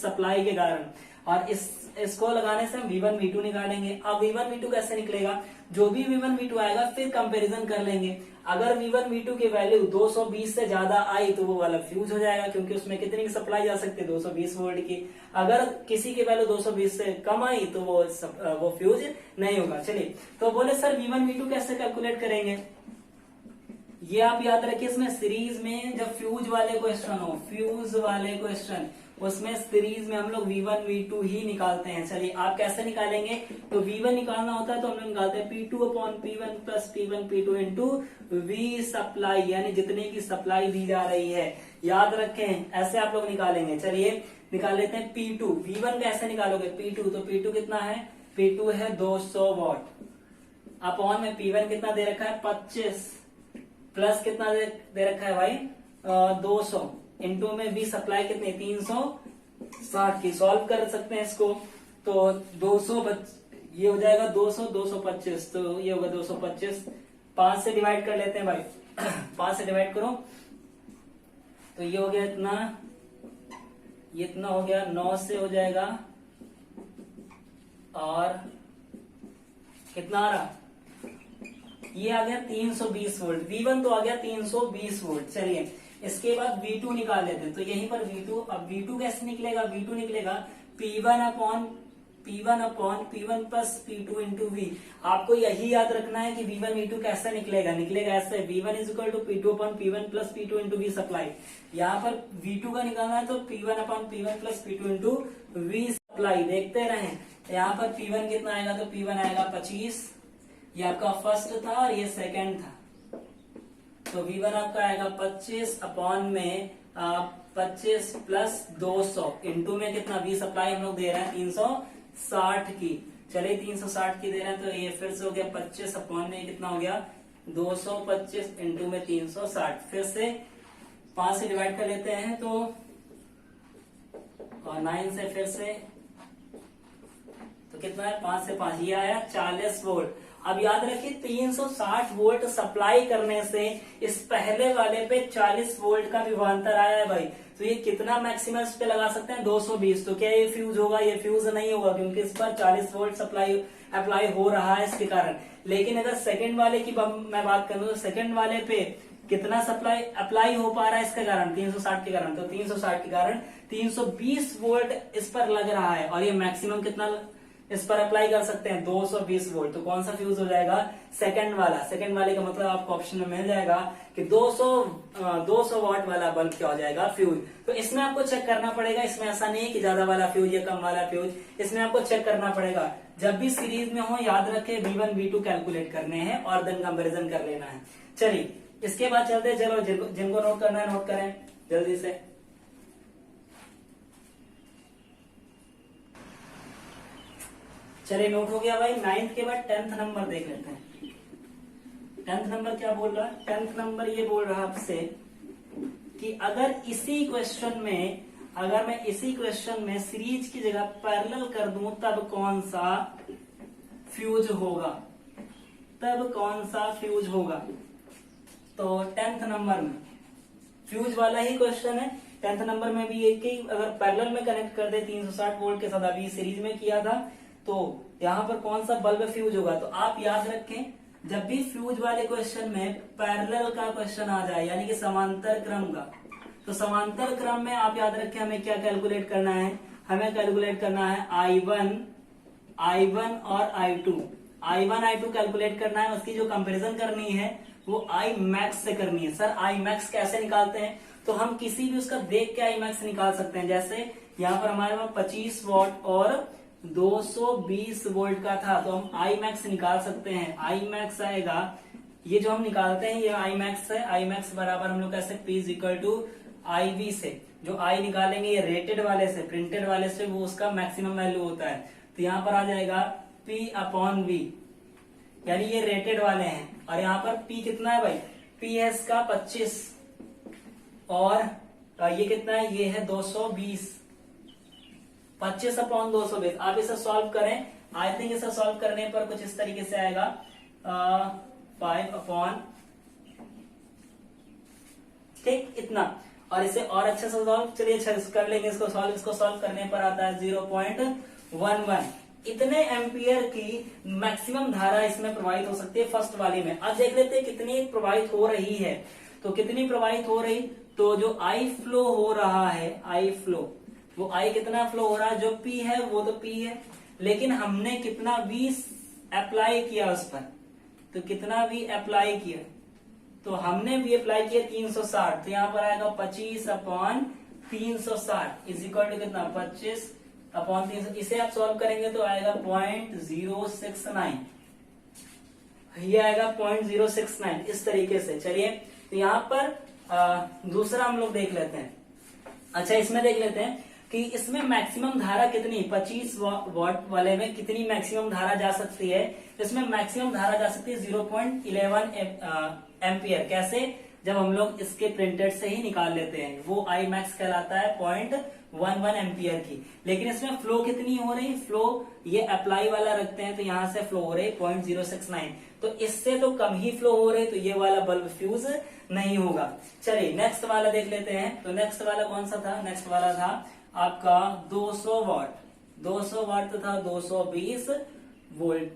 सप्लाई के कारण, और इसको लगाने से हम V1 V2 निकालेंगे। अब V1 V2 कैसे निकलेगा, जो भी V1 V2 आएगा फिर कंपैरिजन कर लेंगे। अगर V1 V2 की वैल्यू 220 से ज्यादा आई तो वो वाला फ्यूज हो जाएगा, क्योंकि उसमें कितनी की सप्लाई जा सकती है, 220 वोल्ट की। अगर किसी की वैल्यू 220 से कम आई तो वो फ्यूज नहीं होगा। चलिए, तो बोले सर V1 V2 कैसे कैलकुलेट करेंगे, ये आप याद रखिए। इसमें सीरीज में जब फ्यूज वाले क्वेश्चन उसमें सीरीज में हम लोग V1 V2 ही निकालते हैं। चलिए, आप कैसे निकालेंगे, तो V1 निकालना होता है तो हम लोग निकालते हैं P2 upon P1 plus P1 P2 into V supply, यानी जितने की सप्लाई दी जा रही है। याद रखें, ऐसे आप लोग निकालेंगे। चलिए, निकाल लेते हैं P2। V1 कैसे निकालोगे, P2, तो P2 कितना है, P2 है 200 वॉट, अपॉन में P1 कितना दे रखा है 25, प्लस कितना दे रखा है भाई 200, इंटू में भी सप्लाई कितनी 360 की। सॉल्व कर सकते हैं इसको, तो 200 ये हो जाएगा 200 225, तो ये होगा 225। 5 से डिवाइड कर लेते हैं भाई 5 से डिवाइड करो तो ये हो गया इतना हो गया, 9 से हो जाएगा, और कितना आ रहा, ये आ गया 320 वोल्ट। V1 तो आ गया 320 वोल्ट। चलिए, इसके बाद V2 निकाल लेते हैं। तो यहीं पर V2, अब V2 कैसे निकलेगा, V2 निकलेगा P1 upon P1 plus P2 into V। आपको यही याद रखना है कि V1 V2 कैसे निकलेगा ऐसे, V1 is equal to P2 upon P1 plus P2 into V supply. यहाँ पर V2 का निकालना है तो P1 upon P1 plus P2 into V supply. देखते रहें, यहाँ पर P1 कितना आएगा, तो P1 आएगा 25, ये आपका फर्स्ट था और ये सेकंड था, तो V1 आपका आएगा 25 अपॉन में 25 प्लस 200 इंटू में कितना V सप्लाई हम लोग दे रहे हैं 360 की। चलिए, 360 की दे रहे हैं, तो ये फिर से हो गया 25 अपॉन में कितना हो गया 225 इंटू में 360। फिर से 5 से डिवाइड कर लेते हैं, तो और 9 से फिर से, तो कितना है 5 से 5, ये आया 40 वोल्ट। अब याद रखिए 360 वोल्ट सप्लाई करने से इस पहले वाले पे 40 वोल्ट का विभवांतर आया है भाई। तो ये कितना मैक्सिमम इस पे लगा सकते हैं 220। तो क्या ये फ्यूज होगा, ये फ्यूज नहीं होगा, क्योंकि इस पर 40 वोल्ट सप्लाई अप्लाई हो रहा है इसके कारण। लेकिन अगर सेकंड वाले की मैं बात करूं तो सेकंड वाले पे कितना सप्लाई अप्लाई हो पा रहा है इसके कारण 360 के कारण, तो 360 के कारण 320 वोल्ट इस पर लग रहा है, और ये मैक्सिमम कितना इस पर अप्लाई कर सकते हैं 220 वोल्ट। तो कौन सा फ्यूज हो जाएगा, सेकंड वाले का मतलब आपको ऑप्शन में मिल जाएगा कि 200 वॉट वाला बल्ब क्या हो जाएगा, फ्यूज। तो इसमें आपको चेक करना पड़ेगा, इसमें ऐसा नहीं है कि ज्यादा वाला फ्यूज या कम वाला फ्यूज, इसमें आपको चेक करना पड़ेगा। जब भी सीरीज में हो याद रखे V1 V2 कैलकुलेट करने हैं और देन कंपेरिजन कर लेना है। चलिए, इसके बाद चलते हैं, चलो जिनको नोट करना है नोट करें जल्दी से। चलिए, नोट हो गया भाई। 9th के बाद 10th नंबर देख लेते हैं। 10th नंबर क्या बोल रहा है, 10th नंबर ये बोल रहा है आपसे कि अगर मैं इसी क्वेश्चन में सीरीज की जगह पैरेलल कर दूं तब कौन सा फ्यूज होगा। तो 10th नंबर में फ्यूज वाला ही क्वेश्चन है। 10th नंबर में भी एक ही अगर पैरेलल में कनेक्ट कर दे 360 वोल्ट के साथ, अभी सीरीज में किया था, तो यहाँ पर कौन सा बल्ब फ्यूज होगा। तो आप याद रखें, जब भी फ्यूज वाले क्वेश्चन में पैरेलल का क्वेश्चन आ जाए यानी कि समांतर क्रम का, तो समांतर क्रम में आप याद रखें हमें क्या कैलकुलेट करना है, हमें कैलकुलेट करना है I1 और I2 कैलकुलेट करना है। उसकी जो कंपैरिजन करनी है वो I मैक्स से करनी है। सर I मैक्स कैसे निकालते हैं, तो हम किसी भी उसका देख के I मैक्स निकाल सकते हैं। जैसे यहाँ पर हमारे पास 25 वॉट और 220 वोल्ट का था, तो हम I मैक्स निकाल सकते हैं। I मैक्स आएगा, ये जो हम निकालते हैं ये I मैक्स है। I मैक्स बराबर हम लोग कैसे P is equal to IV से, जो I निकालेंगे ये रेटेड वाले से, प्रिंटेड वाले से, वो उसका मैक्सिमम वैल्यू होता है। तो यहाँ पर आ जाएगा P अपॉन V, यानी ये रेटेड वाले हैं। और यहाँ पर P कितना है भाई, P है इसका 25 और ये कितना है, ये है 220। 25 अपॉन 220, आप इसे सॉल्व करें। आई थिंक इसे सॉल्व करने पर कुछ इस तरीके से आएगा 5 अपॉन, ठीक, इतना। और इसे और अच्छे से सॉल्व, चलिए अच्छा कर लेंगे इसको सॉल्व। इसको सॉल्व करने पर आता है 0.11। इतने एम्पियर की मैक्सिमम धारा इसमें प्रवाहित हो सकती है फर्स्ट वाली में। अब देख लेते हैं कितनी प्रवाहित हो रही है। तो कितनी प्रवाहित हो रही, तो जो आई फ्लो हो रहा है, आई फ्लो, वो आई कितना फ्लो हो रहा है, जो पी है वो तो पी है, लेकिन हमने कितना भी अप्लाई किया उस पर, तो कितना भी अप्लाई किया, तो हमने भी अप्लाई किया 360, तो यहाँ पर आएगा 25 अपॉन 360 इज इक्वल टू कितना, 25 अपॉन 300। इसे आप सॉल्व करेंगे तो आएगा 0.069, ये आएगा 0.069 इस तरीके से। चलिए तो यहाँ पर दूसरा हम लोग देख लेते हैं। अच्छा, इसमें देख लेते हैं कि इसमें मैक्सिमम धारा कितनी, 25 वॉट वाले में कितनी मैक्सिमम धारा जा सकती है। इसमें मैक्सिमम धारा जा सकती है 0.11 एम्पियर। कैसे, जब हम लोग इसके प्रिंटेड से ही निकाल लेते हैं, वो आई मैक्स कहलाता है 0.11 एम्पियर की। लेकिन इसमें फ्लो कितनी हो रही, फ्लो ये अप्लाई वाला रखते हैं, तो यहाँ से फ्लो हो रही 0.069, तो इससे तो कम ही फ्लो हो रही, तो ये वाला बल्ब फ्यूज नहीं होगा। चलिए नेक्स्ट वाला देख लेते हैं। तो नेक्स्ट वाला कौन सा था, नेक्स्ट वाला था आपका 200 वाट तथा 220 वोल्ट।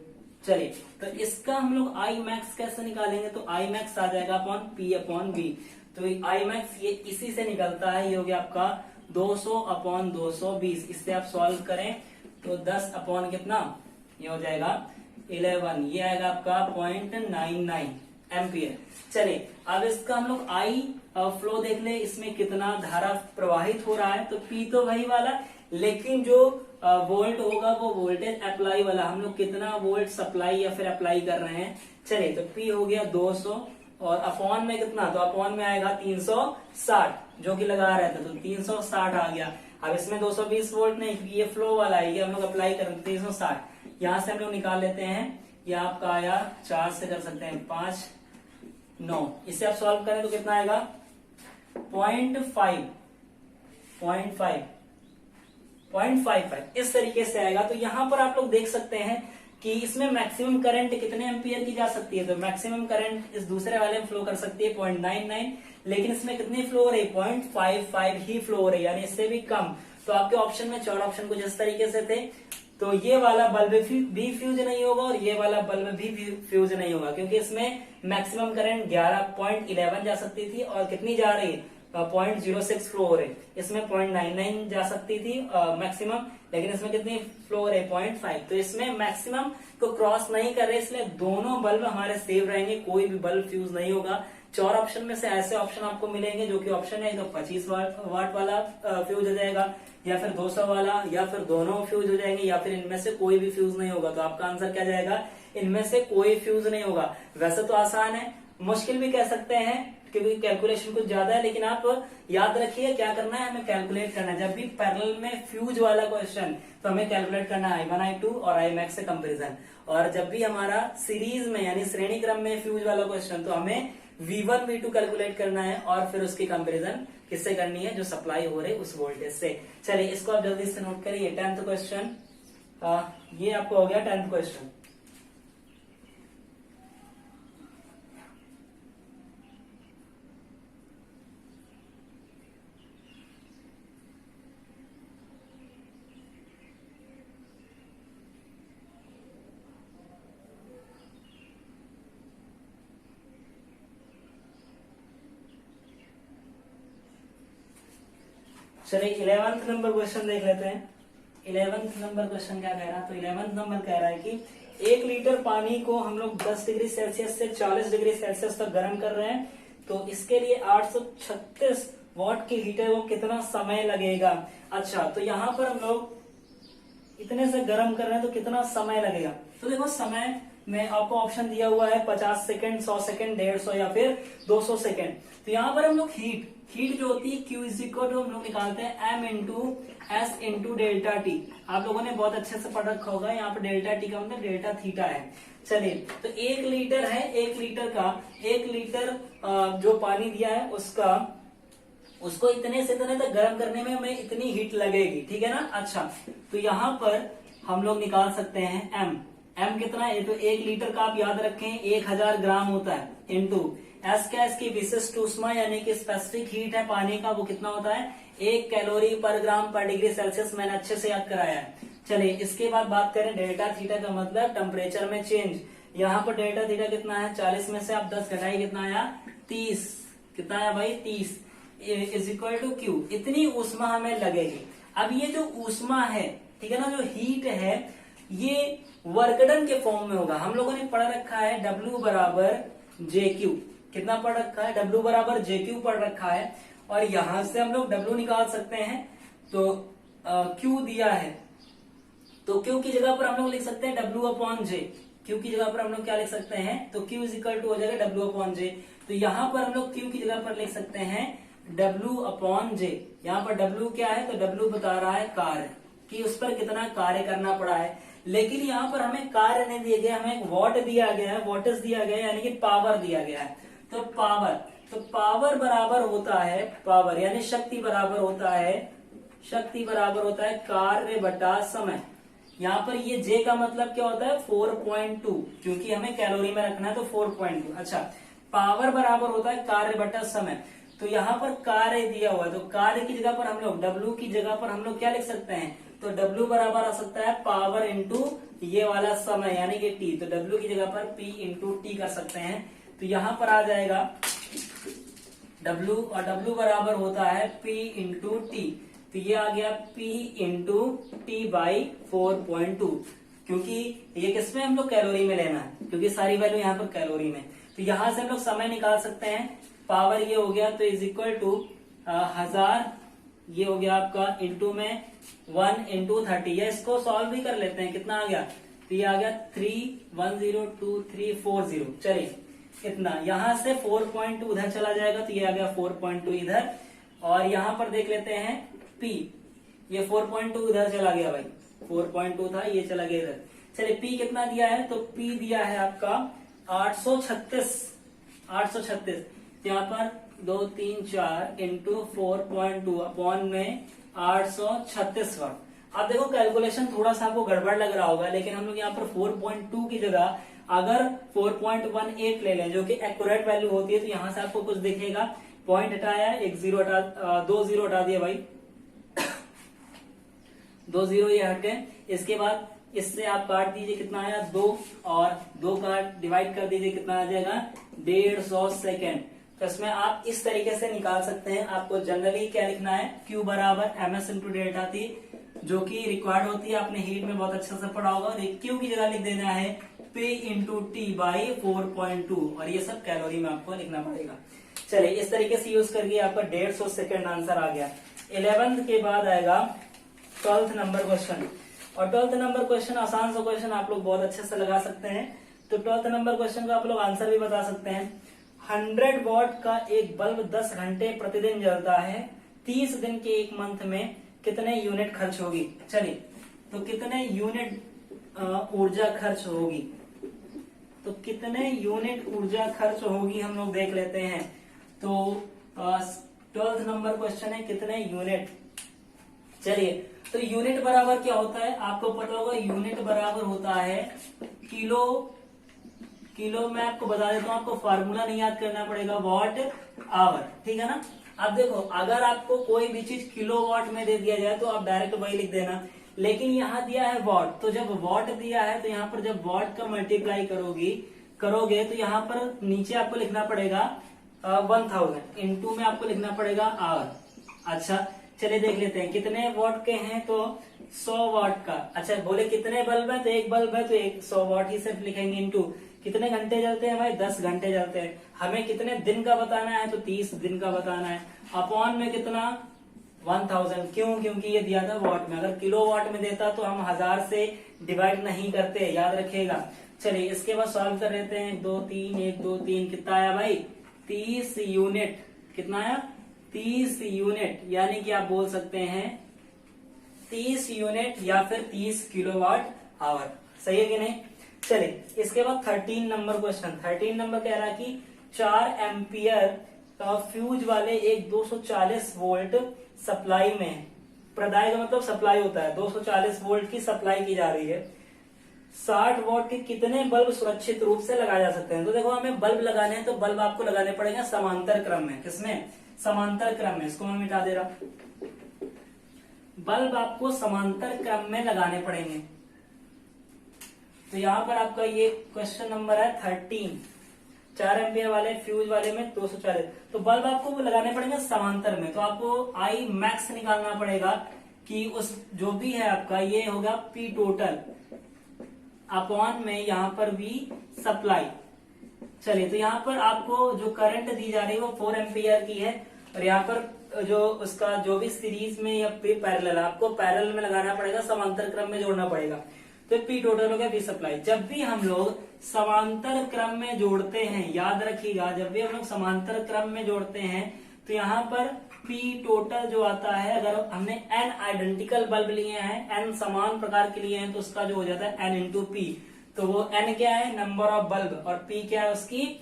चलिए तो इसका हम लोग आई मैक्स कैसे निकालेंगे, तो आई मैक्स आ जाएगा अपॉन पी अपॉन बी। तो आई मैक्स ये इसी से निकलता है, ये हो गया आपका 200 अपॉन 220। इससे आप सॉल्व करें तो 10 अपॉन कितना, ये हो जाएगा 11, ये आएगा आपका 0.99 एम्पियर। चलिए अब इसका हम लोग आई फ्लो देख ले, इसमें कितना धारा प्रवाहित हो रहा है। तो पी तो वही वाला, लेकिन जो वोल्ट होगा वो वोल्टेज अप्लाई वाला, हम लोग कितना वोल्ट सप्लाई या फिर अप्लाई कर रहे हैं। चलिए तो पी हो गया 200 और अपॉन में कितना, तो अपॉन में आएगा 360 जो कि लगा रहे थे, तो 360 आ गया। अब इसमें 220 वोल्ट नहीं, क्योंकि ये फ्लो वाला है, ये हम लोग अप्लाई कर रहे हैं 360। यहां से हम लोग निकाल लेते हैं, ये आपका आया 4 से कर सकते हैं 5 9, इसे आप सॉल्व करें तो कितना आएगा 0.55 इस तरीके से आएगा। तो यहां पर आप लोग देख सकते हैं कि इसमें मैक्सिमम करंट कितने एम्पियर की जा सकती है। तो मैक्सिमम करंट इस दूसरे वाले में फ्लो कर सकती है 0.99, लेकिन इसमें कितनी फ्लो हो रही है 0.55 ही फ्लो हो रही है, यानी इससे भी कम। तो आपके ऑप्शन में 4 ऑप्शन कुछ इस तरीके से थे। तो ये वाला बल्ब भी फ्यूज नहीं होगा और ये वाला बल्ब भी फ्यूज नहीं होगा, क्योंकि इसमें मैक्सिमम करंट 11.11 जा सकती थी और कितनी जा रही है 0.06 फ्लो हो रही। इसमें 0.99 जा सकती थी मैक्सिमम, लेकिन इसमें कितनी फ्लो हो रही 0.5। तो इसमें मैक्सिमम को क्रॉस नहीं कर रहे, इसलिए दोनों बल्ब हमारे सेव रहेंगे, कोई भी बल्ब फ्यूज नहीं होगा। 4 ऑप्शन में से ऐसे ऑप्शन आपको मिलेंगे जो कि ऑप्शन है, तो 25 वाट वाला फ्यूज हो जाएगा, या फिर 200 वाला, या फिर दोनों फ्यूज हो जाएंगे, या फिर इनमें से कोई भी फ्यूज नहीं होगा। तो आपका आंसर क्या जाएगा, इनमें से कोई फ्यूज नहीं होगा। वैसे तो आसान है, मुश्किल भी कह सकते हैं क्योंकि कैलकुलेशन कुछ ज्यादा है, लेकिन आप याद रखिए क्या करना है, हमें कैलकुलेट करना है। जब भी पैरेलल में फ्यूज वाला क्वेश्चन, तो हमें कैलकुलेट करना है I1 I2 और I मैक्स से कंपेरिजन। और जब भी हमारा सीरीज में यानी श्रेणी क्रम में फ्यूज वाला क्वेश्चन, तो हमें V1 V2 कैलकुलेट करना है और फिर उसकी कंपेरिजन किससे करनी है, जो सप्लाई हो रही है उस वोल्टेज से। चलिए इसको आप जल्दी से नोट करिए। 10th क्वेश्चन, ये आपको हो गया 10th क्वेश्चन। चलिए 11th नंबर क्वेश्चन देख लेते हैं। 11th नंबर क्वेश्चन क्या कह रहा है, तो 11th नंबर कह रहा है कि 1 लीटर पानी को हम लोग 10 डिग्री सेल्सियस से 40 डिग्री सेल्सियस तक गर्म कर रहे हैं, तो इसके लिए 836 वॉट की हीटर को कितना समय लगेगा। अच्छा, तो यहाँ पर हम लोग इतने से गर्म कर रहे हैं तो कितना समय लगेगा। तो देखो समय में आपको ऑप्शन दिया हुआ है 50 सेकंड, 100 सेकंड, 150 या फिर 200 सेकंड। तो यहाँ पर हम लोग हीट जो होती है Q इज इक्वल टू हम लोग निकालते हैं M into S into delta T. आप लोगों ने बहुत अच्छे से पढ़ रखा होगा, यहाँ पर डेल्टा टी का मतलब डेल्टा थीटा है। चलिए, तो 1 लीटर है, 1 लीटर जो पानी दिया है उसको इतने से इतने तक गर्म करने में हमें इतनी हीट लगेगी, ठीक है ना। अच्छा, तो यहाँ पर हम लोग निकाल सकते हैं M कितना है, तो 1 लीटर का आप याद रखें 1000 ग्राम होता है, इंटू एस क्या, इसकी विशिष्ट ऊष्मा यानी कि स्पेसिफिक हीट है पानी का, वो कितना होता है 1 कैलोरी पर ग्राम पर डिग्री सेल्सियस। मैंने अच्छे से याद कराया है। चलिए, इसके बाद बात करें डेल्टा थीटा का मतलब टेम्परेचर में चेंज। यहाँ पर डेल्टा थीटा कितना है, 40 में से आप 10 घटाइए, कितना आया 30। कितना आया भाई 30 इज इक्वल टू Q। इतनी ऊष्मा हमें लगेगी। अब ये जो ऊष्मा है, ठीक है ना, जो हीट है ये वर्क डन के फॉर्म में होगा। हम लोगों ने पढ़ रखा है W बराबर JQ। कितना पढ़ रखा है, W बराबर JQ पढ़ रखा है, और यहां से हम लोग W निकाल सकते हैं। तो Q दिया है, तो Q की जगह पर हम लोग लिख सकते हैं W अपॉन J। Q की जगह पर हम लोग क्या लिख सकते हैं, तो Q इज इक्वल टू हो जाएगा W अपॉन J। तो यहाँ पर हम लोग Q की जगह पर लिख सकते हैं W अपॉन J। यहाँ पर W क्या है, तो W बता रहा है कार्य, कि उस पर कितना कार्य करना पड़ा है। लेकिन यहाँ पर हमें कार्य नहीं दिया गया, हमें वॉट दिया गया है, वॉटेज दिया गया है, यानी कि पावर दिया गया है। तो पावर बराबर होता है, पावर यानी शक्ति बराबर होता है कार्य बटा समय। यहाँ पर ये J का मतलब क्या होता है 4.2, क्योंकि हमें कैलोरी में रखना है तो 4.2। अच्छा, पावर बराबर होता है कार्य बटा समय। तो यहाँ पर कार्य दिया हुआ है, तो कार्य की जगह पर हम लोग W की जगह पर हम लोग क्या लिख सकते हैं, तो W बराबर आ सकता है पावर इंटू ये वाला समय यानी कि T। तो W की जगह पर P इंटू T कर सकते हैं। तो यहाँ पर आ जाएगा W, और W बराबर होता है P इंटू T। तो ये आ गया P इंटू T बाई 4.2, क्योंकि ये किसमें हम लोग कैलोरी में लेना है, क्योंकि सारी वैल्यू यहाँ पर कैलोरी में। तो यहाँ से हम लोग समय निकाल सकते हैं। पावर ये हो गया, तो इज इक्वल टू 1000, ये हो गया आपका इंटू में 1 इंटू 30। या इसको सॉल्व भी कर लेते हैं, कितना आ गया, तो ये आ गया 3102340। चलिए, इतना यहाँ से 4.2 उधर चला जाएगा, तो ये आ गया 4.2 इधर, और यहाँ पर देख लेते हैं P, ये 4.2 इधर चला गया भाई, 4.2 था ये चला गया इधर। चलिए, P कितना दिया है, तो P दिया है आपका 836। यहाँ पर 2 3 4 इंटू 4.2 अपॉन में 836 वाट। अब देखो कैलकुलेशन थोड़ा सा आपको गड़बड़ लग रहा होगा, लेकिन हम लोग यहाँ पर 4.2 की जगह अगर 4.18 ले लें, जो कि एक्यूरेट वैल्यू होती है, तो यहाँ से आपको कुछ दिखेगा, पॉइंट हटाया, 2 जीरो हटा दिया भाई, 2 जीरो ये हट गए। इसके बाद इससे आप काट दीजिए, कितना आया 2, और 2 का डिवाइड कर दीजिए, कितना आ जाएगा 150 सेकेंड। तो इसमें आप इस तरीके से निकाल सकते हैं। आपको जनरली क्या लिखना है, Q बराबर MS इंटू डेल्टा T, जो कि रिक्वायर्ड होती है, आपने हीट में बहुत अच्छे से पढ़ा होगा। और Q की जगह लिख देना है P इंटू T बाई 4.2, और ये सब कैलोरी में आपको लिखना पड़ेगा। चलिए, इस तरीके से यूज करके आपका 150 सेकेंड आंसर आ गया। 11th के बाद आएगा 12th नंबर क्वेश्चन, और 12th नंबर क्वेश्चन आसान सा क्वेश्चन, आप लोग बहुत अच्छे से लगा सकते हैं। तो 12th नंबर क्वेश्चन का आप लोग आंसर भी बता सकते हैं। 100 वॉट का एक बल्ब 10 घंटे प्रतिदिन जलता है, 30 दिन के एक मंथ में कितने यूनिट खर्च होगी। चलिए, तो कितने यूनिट ऊर्जा खर्च होगी, तो कितने यूनिट ऊर्जा खर्च होगी हम लोग देख लेते हैं। तो 12th नंबर क्वेश्चन है कितने यूनिट। चलिए, तो यूनिट बराबर क्या होता है, आपको पता होगा, यूनिट बराबर होता है किलो में आपको बता देता हूं, आपको फार्मूला नहीं याद करना पड़ेगा, वॉट आवर, ठीक है ना। अब देखो, अगर आपको कोई भी चीज किलोवाट में दे दिया जाए तो आप डायरेक्ट वही लिख देना, लेकिन यहाँ दिया है वॉट, तो जब वॉट दिया है तो यहाँ पर जब वॉट का मल्टीप्लाई करोगे तो यहाँ पर नीचे आपको लिखना पड़ेगा 1000, इंटू में आपको लिखना पड़ेगा आवर। अच्छा, चलिए देख लेते हैं कितने वॉट के हैं, तो 100 वॉट का। अच्छा बोले कितने बल्ब है, तो एक बल्ब है तो 100 वॉट ही सिर्फ लिखेंगे, इनटू कितने घंटे जलते हैं भाई, 10 घंटे जलते हैं। हमें कितने दिन का बताना है, तो 30 दिन का बताना है। अपॉन में कितना, 1000। क्यों, क्योंकि ये दिया था वॉट में, अगर किलो वॉट में देता तो हम 1000 से डिवाइड नहीं करते, याद रखिएगा। चलिए इसके बाद सॉल्व कर लेते हैं। 1 2 3 1 2 3 कितना आया भाई, 30 यूनिट। कितना आया, 30 यूनिट, यानी कि आप बोल सकते हैं 30 यूनिट या फिर 30 किलोवाट आवर। सही है कि नहीं। चलिए इसके बाद 13 नंबर क्वेश्चन। 13 नंबर कह रहा है कि 4 एम्पियर का फ्यूज वाले एक 240 वोल्ट सप्लाई में, प्रदाय का मतलब सप्लाई होता है, 240 वोल्ट की सप्लाई की जा रही है। 60 वॉट के कितने बल्ब सुरक्षित रूप से लगाए जा सकते हैं। तो देखो हमें बल्ब लगाने हैं, तो बल्ब आपको लगाने पड़ेगा समांतर क्रम में। किसमें, समांतर क्रम में। इसको मैं मिटा दे रहा, बल्ब आपको समांतर क्रम में लगाने पड़ेंगे। तो यहां पर आपका ये क्वेश्चन नंबर है 13। 4 एम्पियर वाले फ्यूज वाले में 240, तो बल्ब आपको लगाने पड़ेंगे समांतर में। तो आपको आई मैक्स निकालना पड़ेगा कि उस जो भी है आपका, ये होगा पी टोटल अपॉन में यहाँ पर वी सप्लाई। चलिए तो यहाँ पर आपको जो करंट दी जा रही है वो 4 एम्पियर की है, और यहाँ पर जो उसका जो भी सीरीज में या पैरेलल, आपको पैरेलल में लगाना पड़ेगा, समांतर क्रम में जोड़ना पड़ेगा। तो पी टोटल हो गया वी सप्लाई। जब भी हम लोग समांतर क्रम में जोड़ते हैं, याद रखिएगा, जब भी हम लोग समांतर क्रम में जोड़ते हैं तो यहाँ पर पी टोटल जो आता है, अगर हमने एन आइडेंटिकल बल्ब लिए हैं, एन समान प्रकार के लिए हैं, तो उसका जो हो जाता है एन इंटू पी। तो वो एन क्या है, नंबर ऑफ बल्ब, और पी क्या है, उसकी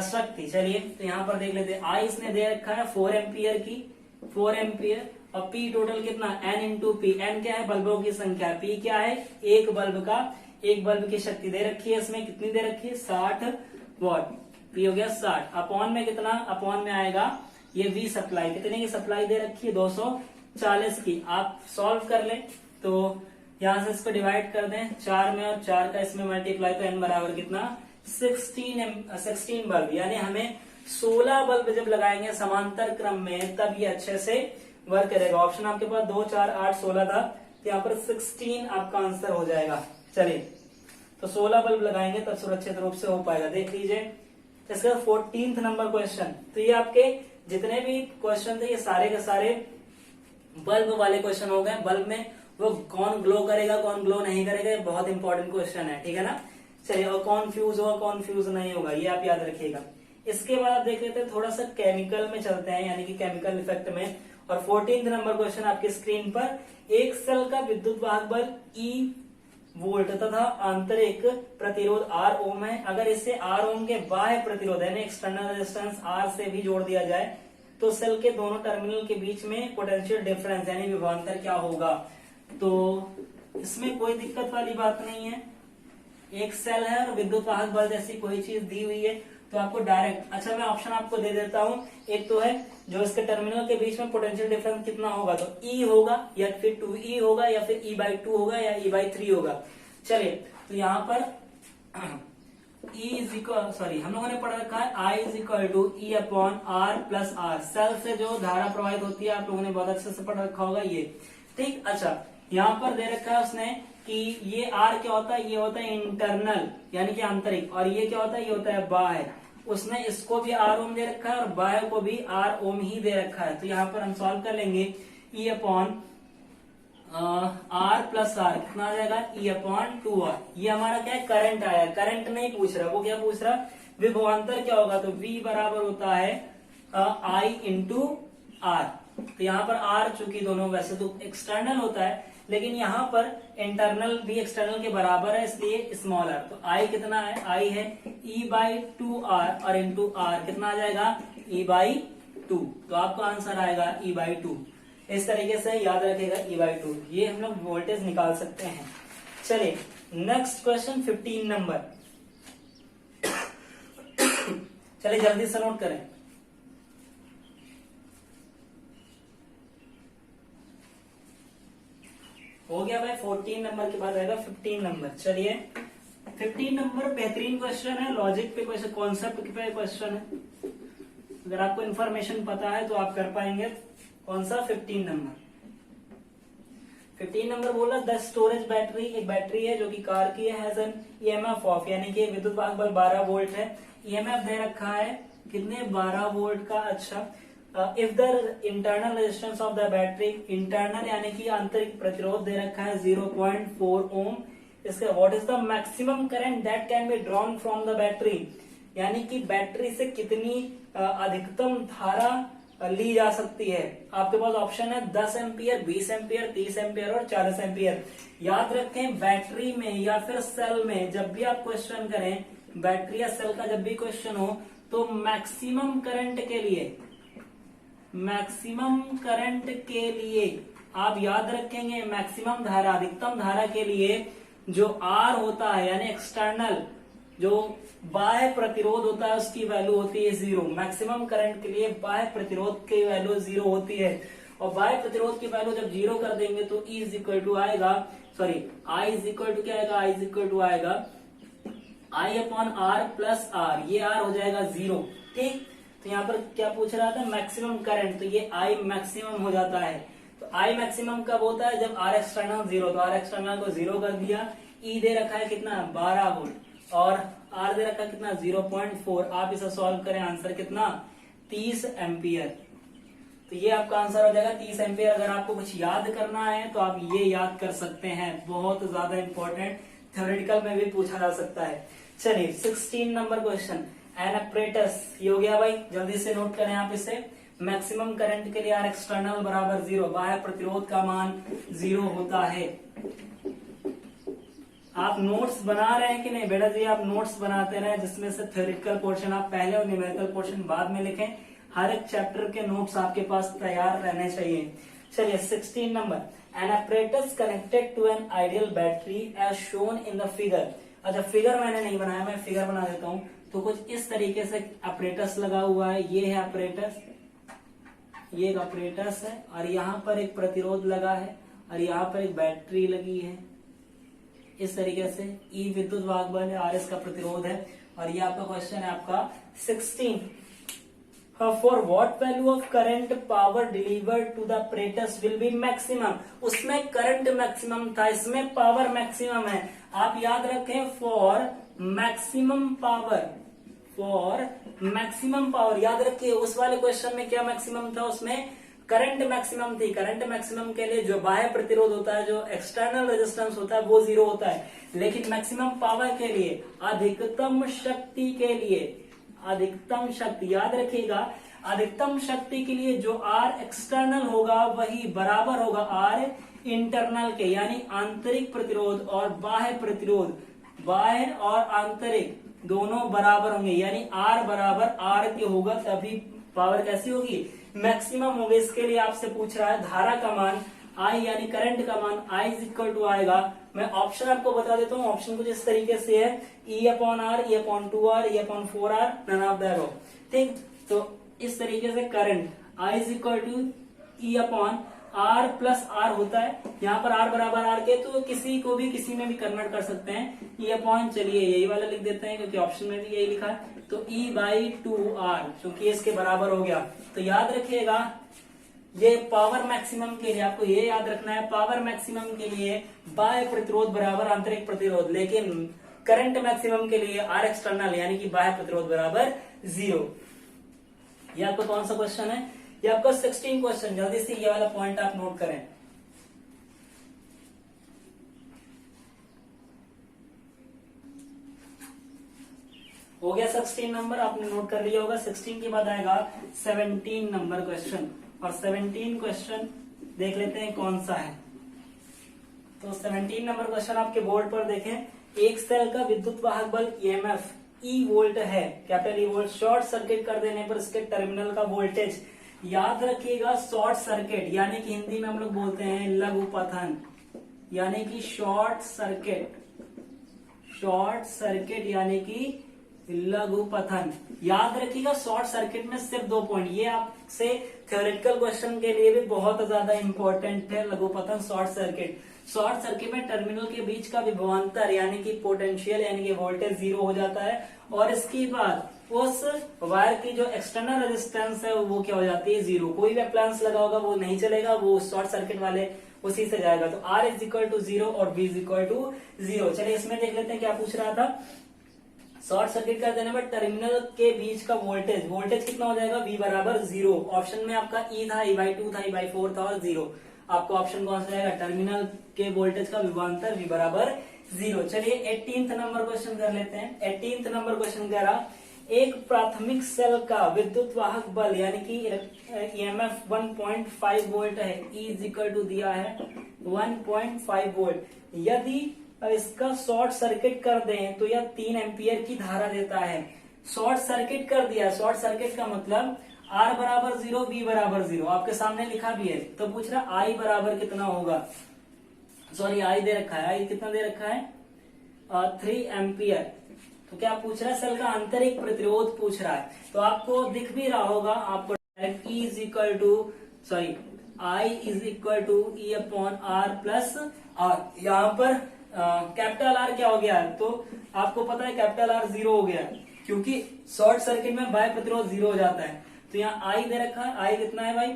शक्ति। चलिए तो यहाँ पर देख लेते हैं, आई इसने दे रखा है 4 एम्पियर की, 4 एम्पियर, और पी टोटल कितना, एन इंटू पी। एन क्या है, बल्बों की संख्या, पी क्या है, एक बल्ब का, एक बल्ब की शक्ति दे रखी है इसमें, कितनी दे रखी है, 60 वॉट। पी हो गया 60, अपॉन में कितना, अपॉन में आएगा ये वी सप्लाई, कितने की सप्लाई दे रखी है, 240 की। आप सॉल्व कर लें तो यहां से इसको डिवाइड कर दें 4 में, और 4 का इसमें मल्टीप्लाई, तो एन बराबर कितना, 16 बल्ब। यानी हमें 16 बल्ब जब लगाएंगे समांतर क्रम में, तब ये अच्छे से वर्क करेगा। ऑप्शन आपके पास 2 4 8 16 था, तो यहाँ पर 16 आपका आंसर हो जाएगा। चलिए तो 16 बल्ब लगाएंगे तब सुरक्षित रूप से हो पाएगा। देख लीजिए इसका 14th नंबर क्वेश्चन। तो ये आपके जितने भी क्वेश्चन थे ये सारे के सारे बल्ब वाले क्वेश्चन हो गए। बल्ब में वो कौन ग्लो करेगा, कौन ग्लो नहीं करेगा, ये बहुत इंपॉर्टेंट क्वेश्चन है, ठीक है ना। चलिए, और कौन फ्यूज होगा, कौन फ्यूज नहीं होगा, ये आप याद रखिएगा। इसके बाद आप देख लेते हैं, थोड़ा सा केमिकल में चलते हैं, यानी कि केमिकल इफेक्ट में। और 14th नंबर क्वेश्चन आपकी स्क्रीन पर, एक सेल का विद्युत वाहक बल ई वोल्ट तथा आंतरिक प्रतिरोध R ओम है। अगर इसे R ओम के बाह्य प्रतिरोध यानी एक्सटर्नल रेजिस्टेंस R से भी जोड़ दिया जाए तो सेल के दोनों टर्मिनल के बीच में पोटेंशियल डिफरेंस यानी विभवांतर क्या होगा। तो इसमें कोई दिक्कत वाली बात नहीं है। एक सेल है और विद्युत वाहक बल जैसी कोई चीज दी हुई है तो आपको डायरेक्ट, अच्छा मैं ऑप्शन आपको दे देता हूं। एक तो है जो इसके टर्मिनल के बीच में पोटेंशियल डिफरेंस कितना होगा, तो E होगा या फिर 2E होगा या फिर E/2 होगा या E/3 होगा। चलिए तो यहाँ पर हम लोगों ने पढ़ रखा है I = E/R+R। सेल से जो धारा प्रवाहित होती है आप लोगों ने बहुत अच्छे से पढ़ रखा होगा ये, ठीक। अच्छा यहाँ पर दे रखा है उसने कि ये R क्या होता है, ये होता है इंटरनल यानी कि आंतरिक, और ये क्या होता है, ये होता है बाह्य। उसने इसको भी R ओम दे रखा है और बाह्य को भी R ओम ही दे रखा है। तो यहाँ पर हम सॉल्व कर लेंगे E/R+R कितना आ जाएगा, E/2R। ये हमारा क्या है, करंट आया। करंट नहीं पूछ रहा, वो क्या पूछ रहा, विभवांतर क्या होगा, तो V बराबर होता है I × R। तो यहाँ पर R चूंकि दोनों वैसे तो एक्सटर्नल होता है, लेकिन यहाँ पर इंटरनल भी एक्सटर्नल के बराबर है, इसलिए स्मॉल r। तो I कितना है, I है E/2R और इंटू R कितना आ जाएगा, E/2। तो आपका आंसर आएगा E/2। इस तरीके से याद रखेगा E/2। ये हम लोग वोल्टेज निकाल सकते हैं। चलिए नेक्स्ट क्वेश्चन 15 नंबर। चलिए जल्दी से नोट करें। हो गया भाई, 14 नंबर के बाद आएगा 15 नंबर। चलिए 15 नंबर बेहतरीन क्वेश्चन है, लॉजिक पे क्वेश्चन, कॉन्सेप्ट पे क्वेश्चन है। अगर आपको इन्फॉर्मेशन पता है तो आप कर पाएंगे। कौन सा, 15 नंबर। 15 नंबर बोला द स्टोरेज बैटरी, एक बैटरी है जो कि कार की है, हैज एन ईएमएफ ऑफ, यानी कि विद्युत वाहक बल 12 वोल्ट है, ईएमएफ दे रखा है कितने 12 वोल्ट का। अच्छा, if the internal resistance of the battery, internal यानी कि आंतरिक प्रतिरोध दे रखा है 0.4 ओम, इसका what is the maximum current that can be drawn from the battery, यानी कि बैटरी से कितनी अधिकतम धारा ली जा सकती है। आपके पास ऑप्शन है 10 एम्पियर, 20 एम्पियर, 30 एम्पियर और 40 एम्पियर। याद रखें बैटरी में या फिर सेल में जब भी आप क्वेश्चन करें, बैटरी या सेल का जब भी क्वेश्चन हो तो मैक्सिमम करंट के लिए, मैक्सिमम करंट के लिए आप याद रखेंगे मैक्सिमम धारा, अधिकतम धारा के लिए जो आर होता है यानी एक्सटर्नल जो बाह्य प्रतिरोध होता है उसकी वैल्यू होती है 0। मैक्सिमम करंट के लिए बाह्य प्रतिरोध की वैल्यू 0 होती है, और बाह्य प्रतिरोध की वैल्यू जब 0 कर देंगे तो E इज इक्वल टू आएगा, sorry I is equal to क्या आएगा, I इज इक्वल टू आएगा I upon R plus R, ये R हो जाएगा 0। ठीक, तो यहाँ पर क्या पूछ रहा था मैक्सिमम करंट, तो ये I मैक्सिमम हो जाता है। तो I मैक्सिमम कब होता है जब R एक्सटर्नल 0, तो R एक्सटर्नल को 0 कर दिया। E दे रखा है कितना 12 वोल्ट और R दे रखा है कितना 0.4, आप इसे सॉल्व करें आंसर कितना 30 एम्पियर। तो ये आपका आंसर हो जाएगा 30 एम्पियर। अगर आपको कुछ याद करना है तो आप ये याद कर सकते हैं, बहुत ज्यादा इंपॉर्टेंट, थ्योरेटिकल में भी पूछा जा सकता है। चलिए 16 नंबर क्वेश्चन, एन अपरेटस, ये हो गया भाई, जल्दी से नोट करें आप इसे। मैक्सिमम करंट के लिए आर एक्सटर्नल बराबर 0, बाह्य प्रतिरोध का मान 0 होता है। आप नोट्स बना रहे हैं कि नहीं बेटा जी, आप नोट्स बनाते रहे जिसमें से थ्योरेटिकल पोर्शन आप पहले और न्यूमेरिकल पोर्शन बाद में लिखें। हर एक चैप्टर के नोट्स आपके पास तैयार रहने चाहिए। चलिए 16 नंबर, an apparatus connected to an ideal battery as shown in the figure. अच्छा, फिगर मैंने नहीं बनाया, मैं फिगर बना देता हूं। तो कुछ इस तरीके से अपरेटस लगा हुआ है, ये है अपरेटस, ये एक अपरेटस है, और यहाँ पर एक प्रतिरोध लगा है, और यहाँ पर एक बैटरी लगी है। इस तरीके से ई विद्युत वाहक बल है, आर इसका प्रतिरोध है, और ये आपका क्वेश्चन है आपका 16। For what value of current power delivered to the apparatus will be maximum. उसमें करंट मैक्सिमम था, इसमें पावर मैक्सिमम है। आप याद रखें for maximum power, for maximum power याद रखिए। उस वाले क्वेश्चन में क्या मैक्सिमम था, उसमें करंट मैक्सिमम थी। करंट मैक्सिमम के लिए जो बाह्य प्रतिरोध होता है, जो एक्सटर्नल रेजिस्टेंस होता है वो 0 होता है, लेकिन मैक्सिमम पावर के लिए, अधिकतम शक्ति के लिए, अधिकतम शक्ति याद रखिएगा, अधिकतम शक्ति के लिए जो आर एक्सटर्नल होगा वही बराबर होगा आर इंटरनल के, यानी आंतरिक प्रतिरोध और बाह्य प्रतिरोध, बाह्य और आंतरिक दोनों बराबर होंगे, यानी आर बराबर आर के होगा, तभी पावर कैसी होगी मैक्सिमम होगी। इसके लिए आपसे पूछ रहा है धारा का मान आई यानी करंट का मान आई इज इक्वल टू आएगा। मैं ऑप्शन आपको बता देता हूँ, ऑप्शन कुछ इस तरीके से है, E upon R, E upon 2R, E upon 4R, none of the above. ठीक, तो इस तरीके से current I is equal to E upon R plus R होता है। यहाँ पर आर बराबर आर के, तो किसी को भी किसी में भी कन्वर्ट कर सकते हैं। ई अपॉन, चलिए यही वाला लिख देते हैं क्योंकि ऑप्शन में भी यही लिखा है, तो ई बाई 2R, क्योंकि इसके बराबर हो गया। तो याद रखिएगा ये पावर मैक्सिमम के लिए आपको ये याद रखना है, पावर मैक्सिमम के लिए बाह्य प्रतिरोध बराबर आंतरिक प्रतिरोध, लेकिन करंट मैक्सिमम के लिए आर एक्सटर्नल यानी कि बाह्य प्रतिरोध बराबर 0। ये आपका कौन सा क्वेश्चन है, ये आपका 16 क्वेश्चन। जल्दी से ये वाला पॉइंट आप नोट करें। हो गया 16 नंबर, आपने नोट कर लिया होगा। 16 के बाद आएगा 17 नंबर क्वेश्चन, और 17 क्वेश्चन देख लेते हैं कौन सा है। तो 17 नंबर क्वेश्चन आपके बोर्ड पर देखें, एक सेल का विद्युत वाहक बल ईएमएफ ई वोल्ट है, capital E volt, short circuit कर देने पर इसके टर्मिनल का वोल्टेज, याद रखिएगा शॉर्ट सर्किट यानी कि हिंदी में हम लोग बोलते हैं लघु पतन, यानी कि शॉर्ट सर्किट, शॉर्ट सर्किट यानी कि लघु पतन। याद रखिएगा शॉर्ट सर्किट में सिर्फ 2 पॉइंट, ये आपसे थ्योरेटिकल क्वेश्चन के लिए भी बहुत ज्यादा इंपॉर्टेंट है। लघु पतन शॉर्ट सर्किट, शॉर्ट सर्किट में टर्मिनल के बीच का विभवांतर यानी कि पोटेंशियल यानी कि वोल्टेज 0 हो जाता है, और इसके बाद उस वायर की जो एक्सटर्नल रेजिस्टेंस है वो क्या हो जाती है 0। कोई भी अप्लायंस लगा होगा वो नहीं चलेगा, वो शॉर्ट सर्किट वाले उसी से जाएगा। तो R इज इक्वल टू 0 और V इज इक्वल टू 0। चलिए इसमें देख लेते हैं क्या पूछ रहा था। शॉर्ट सर्किट कर देने पर टर्मिनल के बीच का वोल्टेज कितना हो जाएगा, V बराबर 0। ऑप्शन में आपका E था, E/2 था, E/4 था और 0। आपको ऑप्शन कौन सा जाएगा, टर्मिनल के वोल्टेज का विभवांतर V बराबर 0। चलिए 18th नंबर क्वेश्चन कर लेते हैं। 18th नंबर क्वेश्चन कह रहा, एक प्राथमिक सेल का विद्युत वाहक बल यानी कि EMF 1.5 वोल्ट है, E इज इक्वल टू दिया है 1.5 वोल्ट। यदि इसका शॉर्ट सर्किट कर दें तो यह 3 एम्पियर की धारा देता है। शॉर्ट सर्किट कर दिया, शॉर्ट सर्किट का मतलब R बराबर 0, V बराबर 0 आपके सामने लिखा भी है। तो पूछ रहा I बराबर कितना होगा, सॉरी I दे रखा है, I कितना दे रखा है 3 एम्पियर। तो क्या पूछ रहा है, सेल का आंतरिक प्रतिरोध पूछ रहा है। तो आपको दिख भी रहा होगा, आपको E is equal to sorry I is equal to E upon R plus R। यहाँ पर कैपिटल R क्या हो गया है, तो आपको पता है कैपिटल R 0 हो गया है, क्योंकि शॉर्ट सर्किट में बाह्य प्रतिरोध 0 हो जाता है। तो यहाँ I दे रखा है, I कितना है भाई,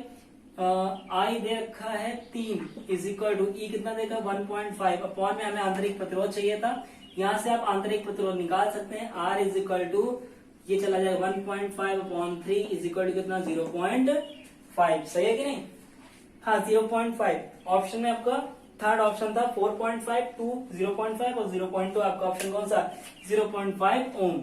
I दे रखा है 3 इज इक्वल टू E कितना देगा 1.5 अपॉन में हमें आंतरिक प्रतिरोध चाहिए था। यहाँ से आप आंतरिक प्रतिरोध निकाल सकते हैं। R इज इक्वल टू ये चला जाएगा 1.5 अपॉन 3 इज इक्वल टू कितना 0.5। सही है कि नहीं, हाँ 0.5। ऑप्शन में आपका थर्ड ऑप्शन था 4.5, 2 0.5 और 0.2 आपका ऑप्शन कौन सा 0.5 ओम।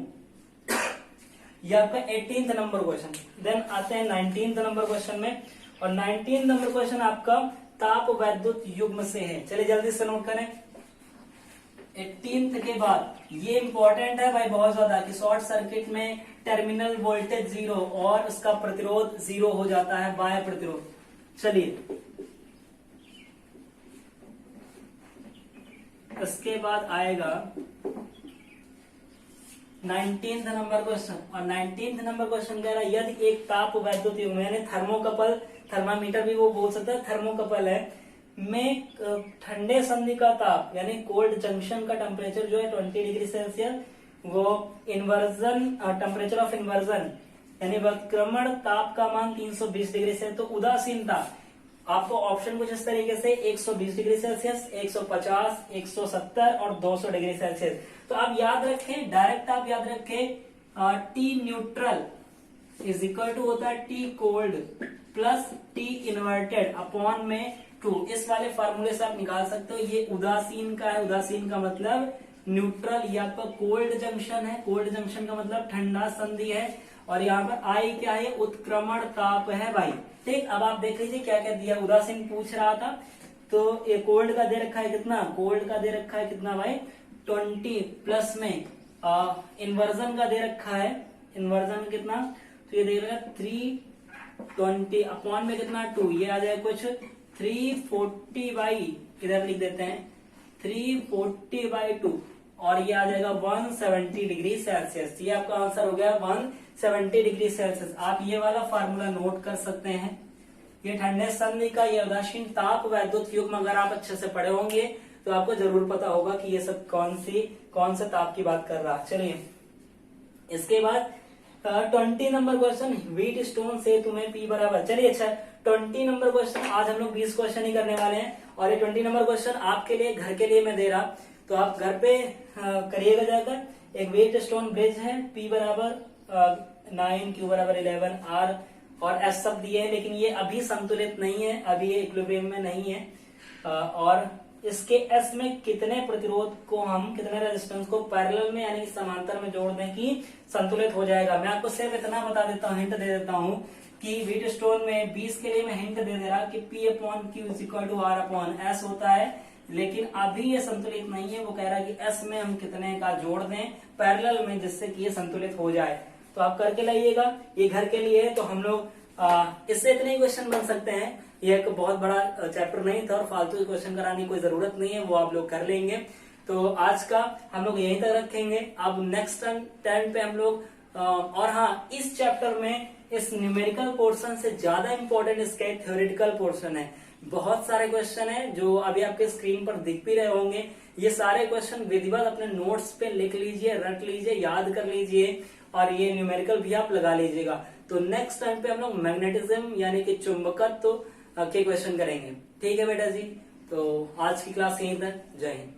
ये आपका 18th नंबर क्वेश्चन। देन आते हैं 19th नंबर क्वेश्चन में, और 19th नंबर क्वेश्चन आपका ताप वैद्युत युग्म से है। चलिए जल्दी से नोट करें। 18th के बाद ये इंपॉर्टेंट है भाई बहुत ज्यादा, कि शॉर्ट सर्किट में टर्मिनल वोल्टेज 0 और उसका प्रतिरोध 0 हो जाता है, बाह्य प्रतिरोध। चलिए इसके बाद आएगा 19th नंबर क्वेश्चन, और 19th नंबर क्वेश्चन कह रहा है यदि एक ताप वैद्युत युग्म यानी थर्मोकपल, थर्मामीटर भी वो बोल सकता है, थर्मोकपल है में ठंडे संधि का ताप यानी कोल्ड जंक्शन का टेम्परेचर जो है 20 डिग्री सेल्सियस, वो इन्वर्जन टेम्परेचर ऑफ इन्वर्जन यानी वक्रमण ताप का मान 320 डिग्री से, तो उदासीनता आपको ऑप्शन कुछ इस तरीके से 120 डिग्री सेल्सियस, 150, 170 और 200 डिग्री सेल्सियस। तो आप याद रखें, डायरेक्ट आप याद रखें T neutral is equal to होता है T cold plus T inverted upon में 2। इस वाले फार्मूले से आप निकाल सकते हो। ये उदासीन का है, उदासीन का मतलब न्यूट्रल, ये आपका कोल्ड जंक्शन है, कोल्ड जंक्शन का मतलब ठंडा संधि है, और यहाँ पर I क्या है, उत्क्रमण ताप है भाई। ठीक, अब आप देख लीजिए क्या क्या दिया, उदासीन पूछ रहा था, तो ये कोल्ड का दे रखा है कितना, कोल्ड का दे रखा है कितना भाई 20 प्लस में इन्वर्जन का दे रखा है, इन्वर्जन कितना, तो ये दे रखा है 320 अपॉन में कितना 2, ये आ जाए कुछ 340 बाई, इधर लिख देते हैं 340/2, और ये आ जाएगा 170 डिग्री सेल्सियस। ये आपका आंसर हो गया 170 डिग्री सेल्सियस। आप ये वाला फार्मूला नोट कर सकते हैं। ये ठंडे संधि का ये उदासीन ताप वैद्युत युग्म अगर आप अच्छे से पढ़े होंगे तो आपको जरूर पता होगा कि ये सब कौन से ताप की बात कर रहा है। चलिए इसके बाद 20 नंबर क्वेश्चन, व्हीट स्टोन से तुम्हें P बराबर। चलिए अच्छा 20 नंबर क्वेश्चन, आज हम लोग 20 क्वेश्चन ही करने वाले हैं, और ये 20 नंबर क्वेश्चन आपके लिए घर के लिए मैं दे रहा, तो आप घर पे करिएगा जाकर। एक वेट स्टोन ब्रिज है, P बराबर 9, Q बराबर 11, R और S सब दिए हैं, लेकिन ये अभी संतुलित नहीं है, अभी ये इक्विलिब्रियम में नहीं है। और इसके S में कितने प्रतिरोध को हम, कितने रेजिस्टेंस को पैरेलल में यानी समांतर में जोड़ दें कि संतुलित हो जाएगा। मैं आपको सिर्फ इतना बता देता हूँ, हिंट दे देता हूँ कि व्हीट स्टोन में 20 के लिए मैं हिंट दे दे रहा कि P/Q is equal to R/S होता है, लेकिन अभी ये संतुलित नहीं है। वो कह रहा है कि S में हम कितने का जोड़ दें पैरेलल में जिससे कि ये संतुलित हो जाए। तो आप करके लाइएगा, ये घर के लिए है। तो हम लोग इससे इतने ही क्वेश्चन बन सकते हैं, ये एक बहुत बड़ा चैप्टर नहीं था और फालतू क्वेश्चन कराने की कोई जरूरत नहीं है, वो आप लोग कर लेंगे। तो आज का हम लोग यहीं तक रखेंगे। अब नेक्स्ट टाइम पे हम लोग और हाँ, इस चैप्टर में इस न्यूमेरिकल पोर्शन से ज्यादा इंपॉर्टेंट इसका थ्योरेटिकल पोर्शन है। बहुत सारे क्वेश्चन है जो अभी आपके स्क्रीन पर दिख भी रहे होंगे। ये सारे क्वेश्चन विधिवत अपने नोट्स पे लिख लीजिए, रट लीजिए, याद कर लीजिए, और ये न्यूमेरिकल भी आप लगा लीजिएगा। तो नेक्स्ट टाइम पे हम लोग मैग्नेटिज्म यानी कि चुंबकत्व के क्वेश्चन करेंगे। ठीक है बेटा जी, तो आज की क्लास यहीं तक। जय हिंद।